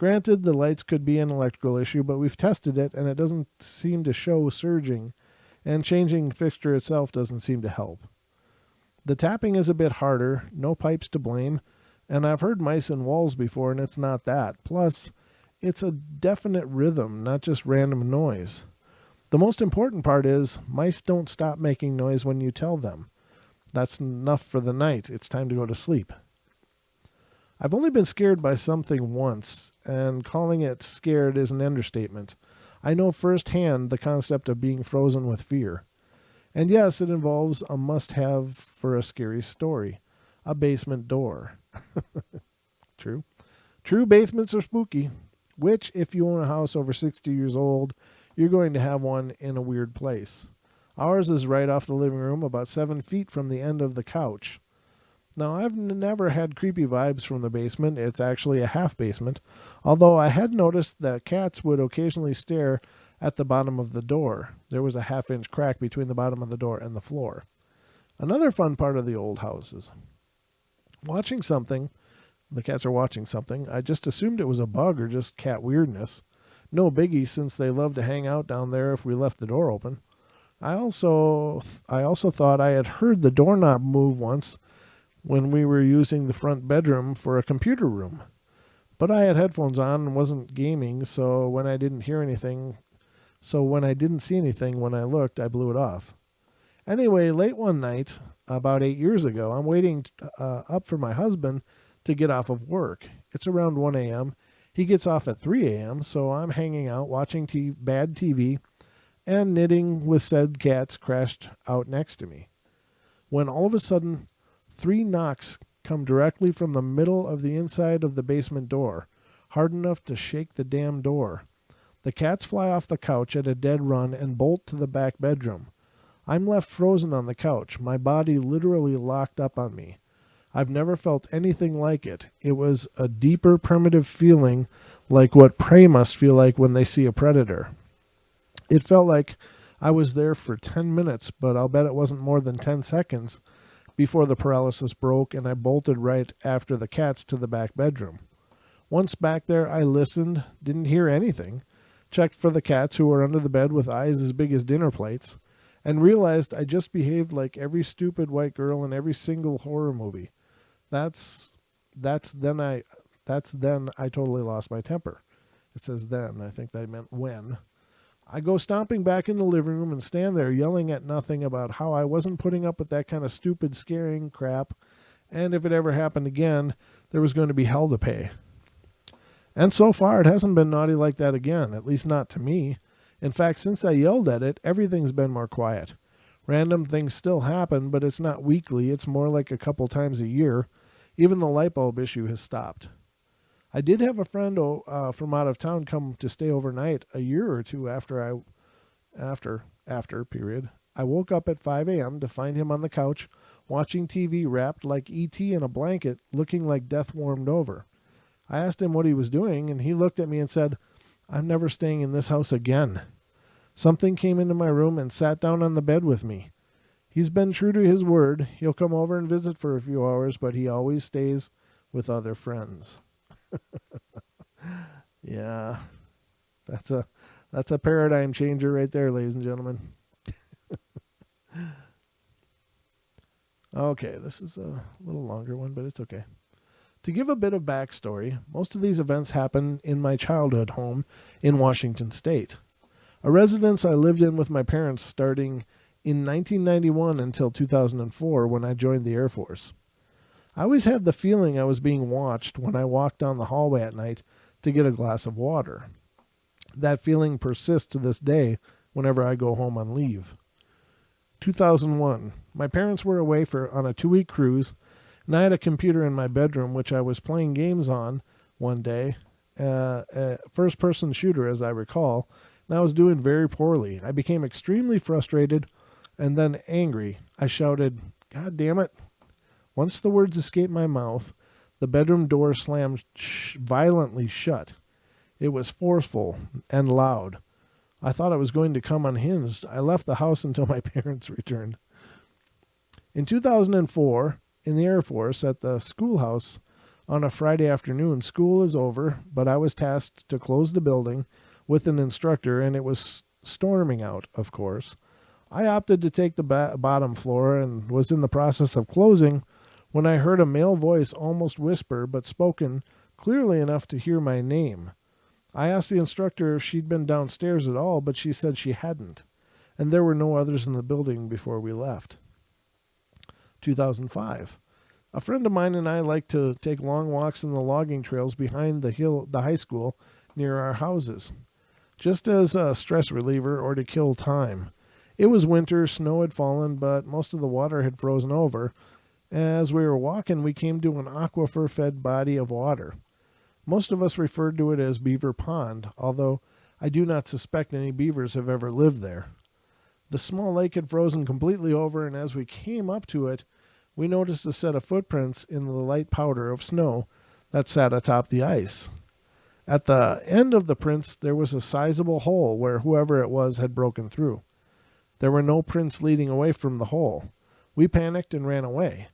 Granted, the lights could be an electrical issue, but we've tested it and it doesn't seem to show surging, and changing the fixture itself doesn't seem to help. The tapping is a bit harder, no pipes to blame, and I've heard mice in walls before and it's not that. Plus, it's a definite rhythm, not just random noise. The most important part is mice don't stop making noise when you tell them. That's enough for the night. It's time to go to sleep. I've only been scared by something once, and calling it scared is an understatement. I know firsthand the concept of being frozen with fear. And yes, it involves a must-have for a scary story. A basement door. True. True, basements are spooky. Which, if you own a house over 60 years old, you're going to have one in a weird place. Ours is right off the living room, about 7 feet from the end of the couch. Now, I've never had creepy vibes from the basement. It's actually a half basement, although I had noticed that cats would occasionally stare at the bottom of the door. There was a half-inch crack between the bottom of the door and the floor. Another fun part of the old house is watching something. The cats are watching something. I just assumed it was a bug or just cat weirdness. No biggie, since they love to hang out down there if we left the door open. I also thought I had heard the doorknob move once when we were using the front bedroom for a computer room. But I had headphones on and wasn't gaming, so when I didn't see anything when I looked, I blew it off. Anyway, late one night, about 8 years ago, I'm waiting up for my husband to get off of work. It's around 1 a.m. He gets off at 3 a.m., so I'm hanging out, watching bad TV, and knitting with said cats crashed out next to me. When all of a sudden, 3 knocks come directly from the middle of the inside of the basement door, hard enough to shake the damn door. The cats fly off the couch at a dead run and bolt to the back bedroom. I'm left frozen on the couch, my body literally locked up on me. I've never felt anything like it. It was a deeper, primitive feeling, like what prey must feel like when they see a predator. It felt like I was there for 10 minutes, but I'll bet it wasn't more than 10 seconds before the paralysis broke and I bolted right after the cats to the back bedroom. Once back there, I listened, didn't hear anything, checked for the cats who were under the bed with eyes as big as dinner plates, and realized I just behaved like every stupid white girl in every single horror movie. That's then I totally lost my temper. It says then. I think that meant when. I go stomping back in the living room and stand there yelling at nothing about how I wasn't putting up with that kind of stupid scaring crap, and if it ever happened again, there was going to be hell to pay. And so far, it hasn't been naughty like that again, at least not to me. In fact, since I yelled at it, everything's been more quiet. Random things still happen, but it's not weekly. It's more like a couple times a year. Even the light bulb issue has stopped. I did have a friend from out of town come to stay overnight a year or two after. I woke up at 5 a.m. to find him on the couch, watching TV wrapped like E.T. in a blanket, looking like death warmed over. I asked him what he was doing, and he looked at me and said, "I'm never staying in this house again." Something came into my room and sat down on the bed with me. He's been true to his word. He'll come over and visit for a few hours, but he always stays with other friends. Yeah, that's a paradigm changer right there, ladies and gentlemen. Okay, this is a little longer one, but it's okay. To give a bit of backstory, most of these events happened in my childhood home in Washington State, a residence I lived in with my parents starting in 1991 until 2004 when I joined the Air Force. I always had the feeling I was being watched when I walked down the hallway at night to get a glass of water. That feeling persists to this day whenever I go home on leave. 2001. My parents were away on a 2-week cruise, and I had a computer in my bedroom which I was playing games on one day, a first-person shooter as I recall, and I was doing very poorly. I became extremely frustrated and then angry. I shouted, "God damn it." Once the words escaped my mouth, the bedroom door slammed violently shut. It was forceful and loud. I thought I was going to come unhinged. I left the house until my parents returned. In 2004, in the Air Force, at the schoolhouse on a Friday afternoon. School is over, but I was tasked to close the building with an instructor, and it was storming out, of course. I opted to take the bottom floor and was in the process of closing when I heard a male voice almost whisper, but spoken clearly enough to hear my name. I asked the instructor if she'd been downstairs at all, but she said she hadn't, and there were no others in the building before we left. 2005. A friend of mine and I like to take long walks in the logging trails behind the high school near our houses, just as a stress reliever or to kill time. It was winter, snow had fallen, but most of the water had frozen over. As we were walking, we came to an aquifer-fed body of water. Most of us referred to it as Beaver Pond, although I do not suspect any beavers have ever lived there. The small lake had frozen completely over, and as we came up to it, we noticed a set of footprints in the light powder of snow that sat atop the ice. At the end of the prints, there was a sizable hole where whoever it was had broken through. There were no prints leading away from the hole. We panicked and ran away.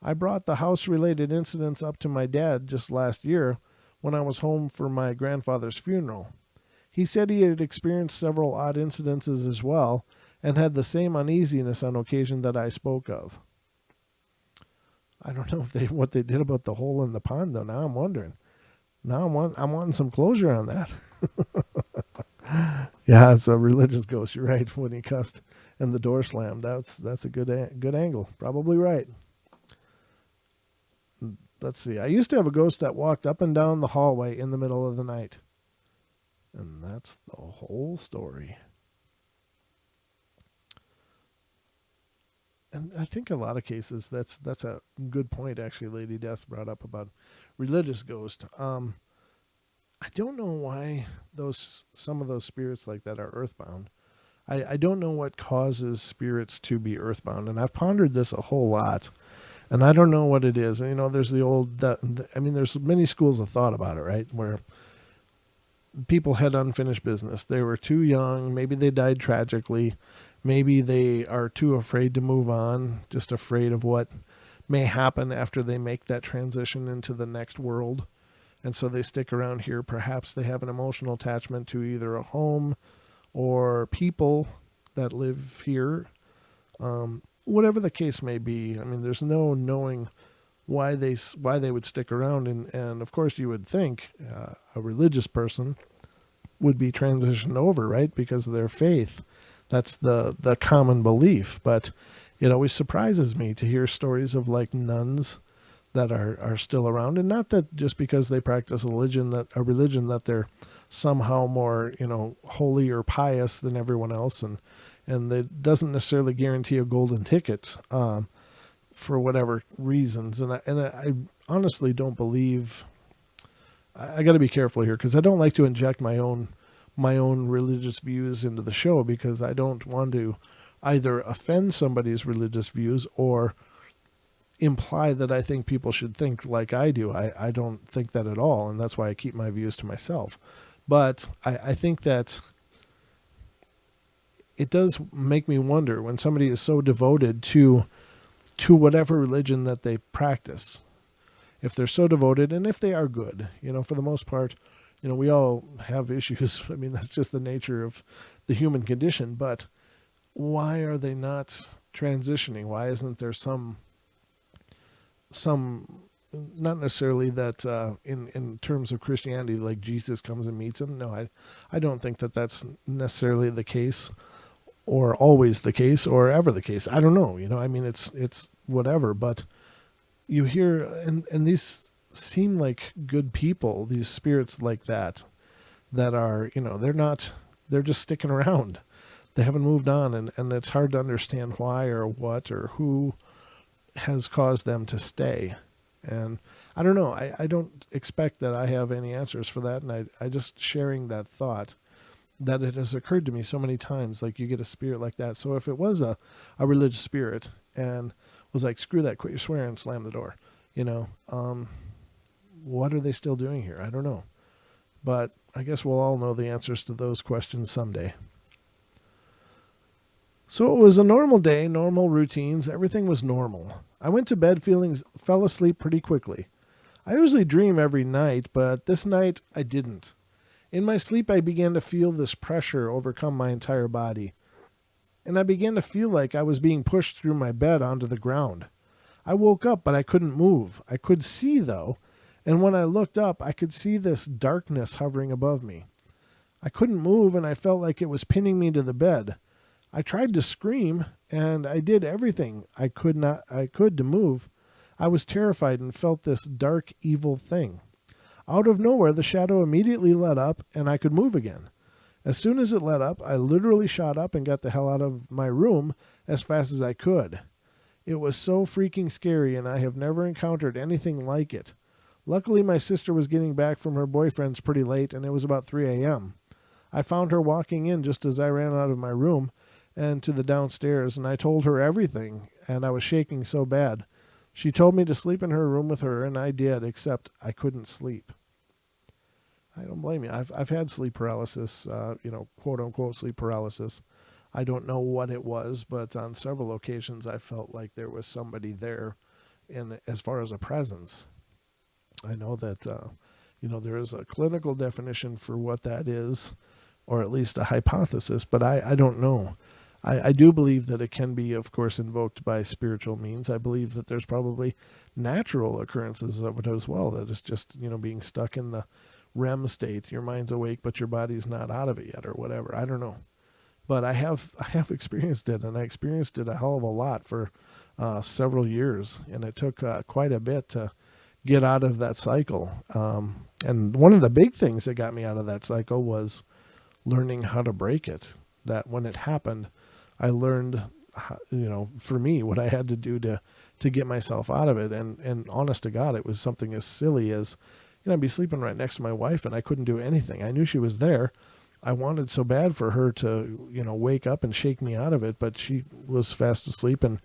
I brought the house-related incidents up to my dad just last year when I was home for my grandfather's funeral. He said he had experienced several odd incidences as well and had the same uneasiness on occasion that I spoke of. I don't know what they did about the hole in the pond, though. Now I'm wondering. Now I'm wanting some closure on that. Yeah, it's a religious ghost. You're right. When he cussed and the door slammed, that's a good angle. Probably right. Let's see. I used to have a ghost that walked up and down the hallway in the middle of the night. And that's the whole story. And I think in a lot of cases that's a good point, actually, Lady Death brought up about religious ghost. I don't know why some of those spirits like that are earthbound. I don't know what causes spirits to be earthbound, and I've pondered this a whole lot, and I don't know what it is. And, there's there's many schools of thought about it, right? Where people had unfinished business. They were too young. Maybe they died tragically. Maybe they are too afraid to move on, just afraid of what may happen after they make that transition into the next world. And so they stick around here. Perhaps they have an emotional attachment to either a home or people that live here. Whatever the case may be. I mean, there's no knowing why they would stick around. And of course, you would think a religious person would be transitioned over, right? Because of their faith. That's the common belief. But it always surprises me to hear stories of like nuns that are still around, and not that just because they practice a religion that they're somehow more holy or pious than everyone else, and that doesn't necessarily guarantee a golden ticket for whatever reasons. And I honestly don't believe. I got to be careful here because I don't like to inject my own religious views into the show, because I don't want to either offend somebody's religious views or imply that I think people should think like I do. I don't think that at all, and that's why I keep my views to myself. But I think that it does make me wonder when somebody is so devoted to whatever religion that they practice. If they're so devoted, and if they are good, for the most part, we all have issues. I mean, that's just the nature of the human condition. But why are they not transitioning? Why isn't there some not necessarily that in terms of Christianity, like Jesus comes and meets them? No, I don't think that that's necessarily the case, or always the case, or ever the case. I don't know. I mean, it's whatever. But you hear, and these seem like good people, these spirits like that are, they're just sticking around. They haven't moved on, and it's hard to understand why or what or who has caused them to stay. And I don't know. I don't expect that I have any answers for that. And I just sharing that thought that it has occurred to me so many times, like you get a spirit like that. So if it was a religious spirit and was like, screw that, quit your swearing, and slam the door, what are they still doing here? I don't know. But I guess we'll all know the answers to those questions someday. So it was a normal day, normal routines. Everything was normal. I went to bed fell asleep pretty quickly. I usually dream every night, but this night I didn't. In my sleep, I began to feel this pressure overcome my entire body, and I began to feel like I was being pushed through my bed onto the ground. I woke up, but I couldn't move. I could see, though, and when I looked up, I could see this darkness hovering above me. I couldn't move, and I felt like it was pinning me to the bed. I tried to scream, and I did everything I could to move. I was terrified and felt this dark, evil thing. Out of nowhere, the shadow immediately let up, and I could move again. As soon as it let up, I literally shot up and got the hell out of my room as fast as I could. It was so freaking scary, and I have never encountered anything like it. Luckily, my sister was getting back from her boyfriend's pretty late, and it was about 3 a.m. I found her walking in just as I ran out of my room and to the downstairs, and I told her everything, and I was shaking so bad. She told me to sleep in her room with her, and I did, except I couldn't sleep. I don't blame you. I've had sleep paralysis, quote-unquote sleep paralysis. I don't know what it was, but on several occasions I felt like there was somebody there as far as a presence. I know that, there is a clinical definition for what that is, or at least a hypothesis, but I don't know. I do believe that it can be, of course, invoked by spiritual means. I believe that there's probably natural occurrences of it as well, that it's just, being stuck in the REM state. Your mind's awake, but your body's not out of it yet or whatever. I don't know. But I have experienced it, and I experienced it a hell of a lot for several years, and it took quite a bit to get out of that cycle. And one of the big things that got me out of that cycle was learning how to break it. That when it happened, I learned, for me, what I had to do to get myself out of it. And honest to God, it was something as silly as, I'd be sleeping right next to my wife and I couldn't do anything. I knew she was there. I wanted so bad for her to, wake up and shake me out of it, but she was fast asleep and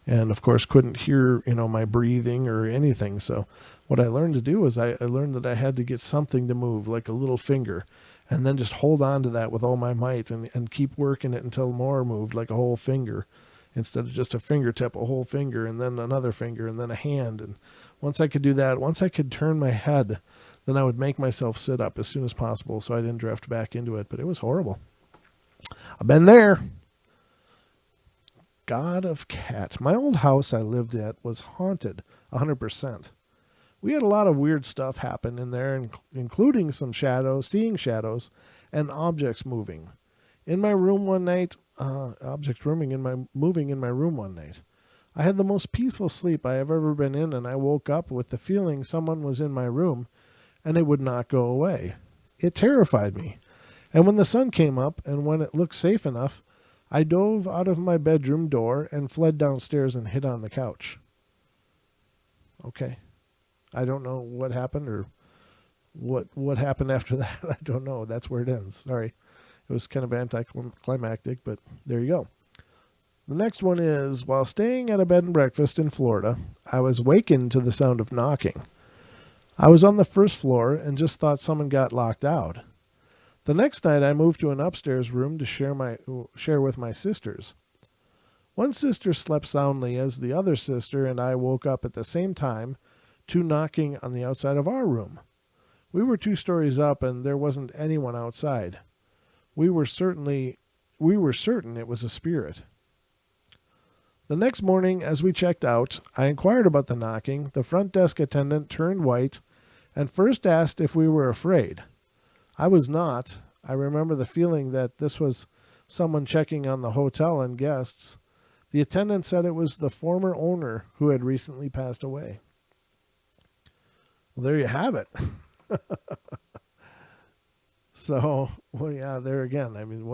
of course couldn't hear, my breathing or anything. So what I learned to do was I learned that I had to get something to move, like a little finger, and then just hold on to that with all my might and keep working it until more moved, like a whole finger, instead of just a fingertip, a whole finger, and then another finger, and then a hand. And once I could do that, once I could turn my head, then I would make myself sit up as soon as possible so I didn't drift back into it. But it was horrible. I've been there. God of Cat. My old house I lived at was haunted 100%. We had a lot of weird stuff happen in there, including some shadows, seeing shadows, and objects moving. In my room one night, objects moving in my room one night. I had the most peaceful sleep I have ever been in, and I woke up with the feeling someone was in my room, and it would not go away. It terrified me. And when the sun came up, and when it looked safe enough, I dove out of my bedroom door and fled downstairs and hid on the couch. Okay. I don't know what happened or what happened after that. I don't know. That's where it ends. Sorry. It was kind of anticlimactic, but there you go. The next one is, while staying at a bed and breakfast in Florida, I was wakened to the sound of knocking. I was on the first floor and just thought someone got locked out. The next night I moved to an upstairs room to share with my sisters. One sister slept soundly as the other sister and I woke up at the same time to knocking on the outside of our room. We were 2 stories up and there wasn't anyone outside. We were certain it was a spirit. The next morning, as we checked out, I inquired about the knocking. The front desk attendant turned white and first asked if we were afraid. I was not. I remember the feeling that this was someone checking on the hotel and guests. The attendant said it was the former owner who had recently passed away. Well, there you have it. So, well, yeah, there again. I mean,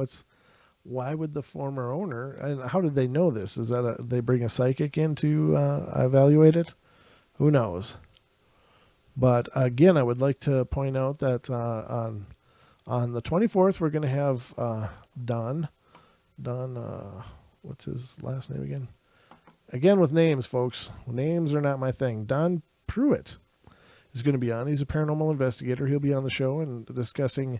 why would the former owner, and how did they know this? Is that they bring a psychic in to evaluate it? Who knows? But again, I would like to point out that on the 24th, we're going to have Don, what's his last name again? Again with names, folks. Names are not my thing. Don Pruitt is going to be on. He's a paranormal investigator. He'll be on the show and discussing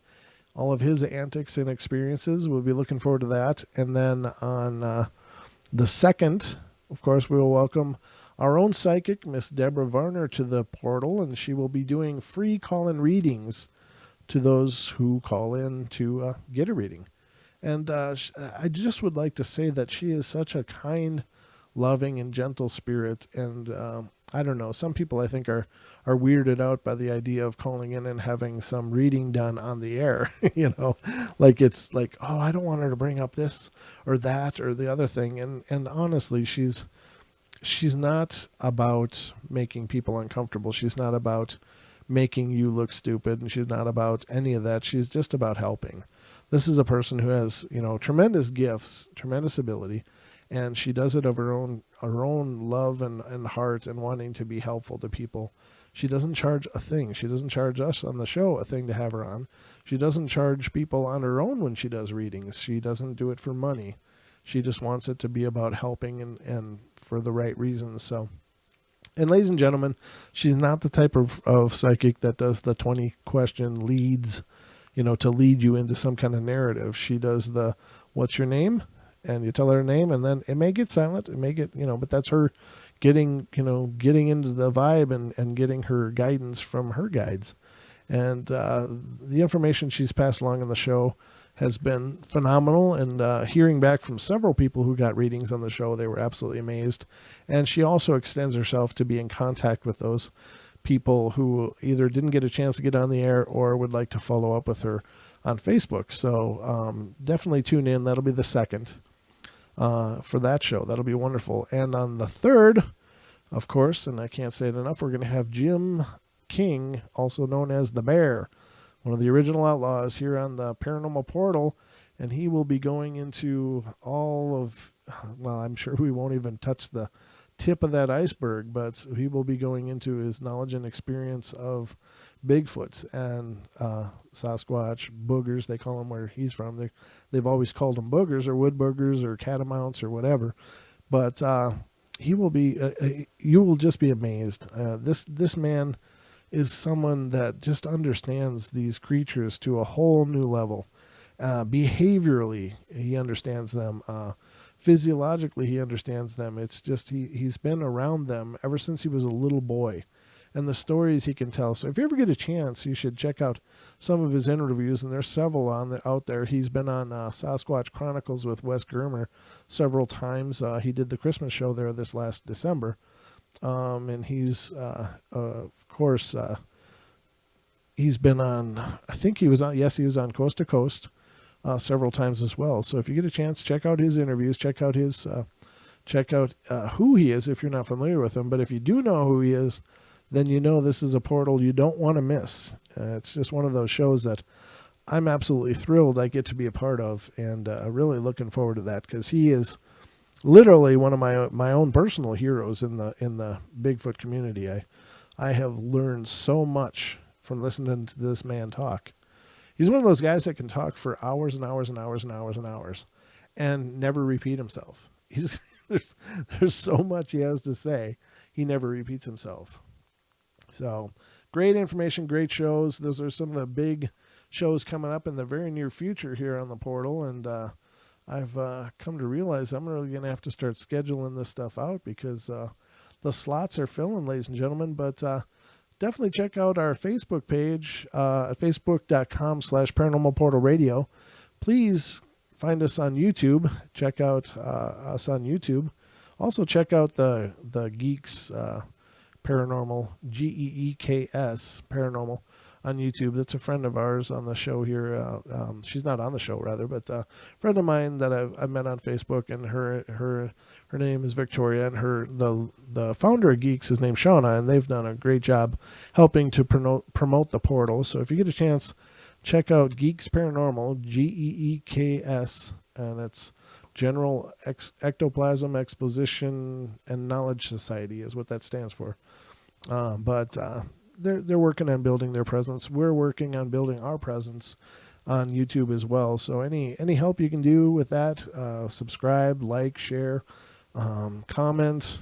all of his antics and experiences. We'll be looking forward to that. And then on the 2nd, of course, we will welcome our own psychic, Miss Deborah Varner, to the portal, and she will be doing free call-in readings to those who call in to get a reading. And I just would like to say that she is such a kind, loving, and gentle spirit. And I don't know, some people I think are weirded out by the idea of calling in and having some reading done on the air. Like it's like, oh, I don't want her to bring up this or that or the other thing. And honestly, she's not about making people uncomfortable. She's not about making you look stupid, and she's not about any of that. She's just about helping. This is a person who has, tremendous gifts, tremendous ability, and she does it of her own love and heart and wanting to be helpful to people. She doesn't charge a thing. She doesn't charge us on the show a thing to have her on. She doesn't charge people on her own when she does readings. She doesn't do it for money. She just wants it to be about helping and for the right reasons. So, and ladies and gentlemen, she's not the type of psychic that does the 20 question leads, to lead you into some kind of narrative. She does the, what's your name? And you tell her name, and then it may get silent. It may get, but that's her getting into the vibe and getting her guidance from her guides. And the information she's passed along in the show has been phenomenal, and hearing back from several people who got readings on the show, they were absolutely amazed. And she also extends herself to be in contact with those people who either didn't get a chance to get on the air or would like to follow up with her on Facebook. So definitely tune in. That'll be the 2nd for that show. That'll be wonderful. And on the 3rd, of course, and I can't say it enough, we're going to have Jim King, also known as the Bear, one of the original outlaws, here on the Paranormal Portal, and he will be going into all of, well, I'm sure we won't even touch the tip of that iceberg, but he will be going into his knowledge and experience of Bigfoots and Sasquatch, boogers, they call them where he's from. They've always called them boogers or wood boogers or catamounts or whatever, but he will be, you will just be amazed. This man is someone that just understands these creatures to a whole new level. Behaviorally, he understands them. Physiologically, he understands them. It's just he's been around them ever since he was a little boy, and the stories he can tell. So if you ever get a chance, you should check out some of his interviews, and there's several out there. He's been on Sasquatch Chronicles with Wes Germer several times. He did the Christmas show there this last December. And he's, of course, he's been on, I think he was on Coast to Coast several times as well. So if you get a chance, check out his interviews, check out who he is if you're not familiar with him. But if you do know who he is, then this is a portal you don't want to miss. It's just one of those shows that I'm absolutely thrilled I get to be a part of, and really looking forward to that, because he is literally one of my own personal heroes in the Bigfoot community. I have learned so much from listening to this man talk. He's one of those guys that can talk for hours and hours and hours and hours and hours and never repeat himself. There's so much he has to say. He never repeats himself. So great information, great shows. Those are some of the big shows coming up in the very near future here on the portal. And I've come to realize I'm really going to have to start scheduling this stuff out, because the slots are filling, ladies and gentlemen. But definitely check out our Facebook page at facebook.com/Paranormal Portal Radio. Please find us on YouTube. Check out us on YouTube. Also check out the Geeks Paranormal, Geeks Paranormal on YouTube. That's a friend of ours on the show here. She's not on the show, rather, but a friend of mine that I've met on Facebook, and her name is Victoria, and the founder of Geeks is named Shauna, and they've done a great job helping to promote the portal. So if you get a chance, check out Geeks Paranormal, Geeks, and it's General Ectoplasm Exposition and Knowledge Society is what that stands for. But they're working on building their presence. We're working on building our presence on YouTube as well. So any help you can do with that, subscribe, like, share, comment.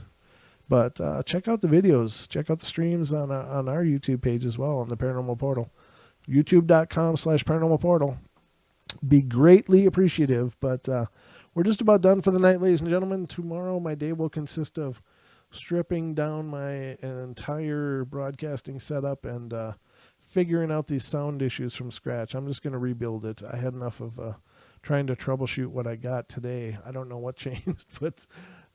But check out the videos. Check out the streams on our YouTube page as well, on the Paranormal Portal. YouTube.com/Paranormal Portal. Be greatly appreciative. But we're just about done for the night, ladies and gentlemen. Tomorrow my day will consist of stripping down my entire broadcasting setup and figuring out these sound issues from scratch. I'm just going to rebuild it. I had enough of trying to troubleshoot what I got today. I don't know what changed,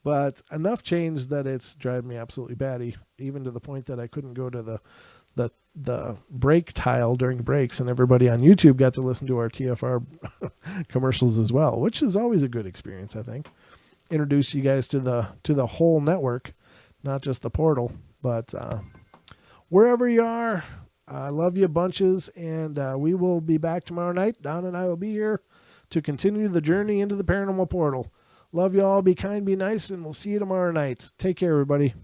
but enough changed that it's driving me absolutely batty, even to the point that I couldn't go to the break tile during breaks, and everybody on YouTube got to listen to our TFR commercials as well, which is always a good experience, I think. Introduce you guys to the whole network, not just the portal. But wherever you are, I love you bunches, and we will be back tomorrow night. Don and I will be here to continue the journey into the paranormal portal. Love you all. Be kind, be nice, and we'll see you tomorrow night. Take care, everybody.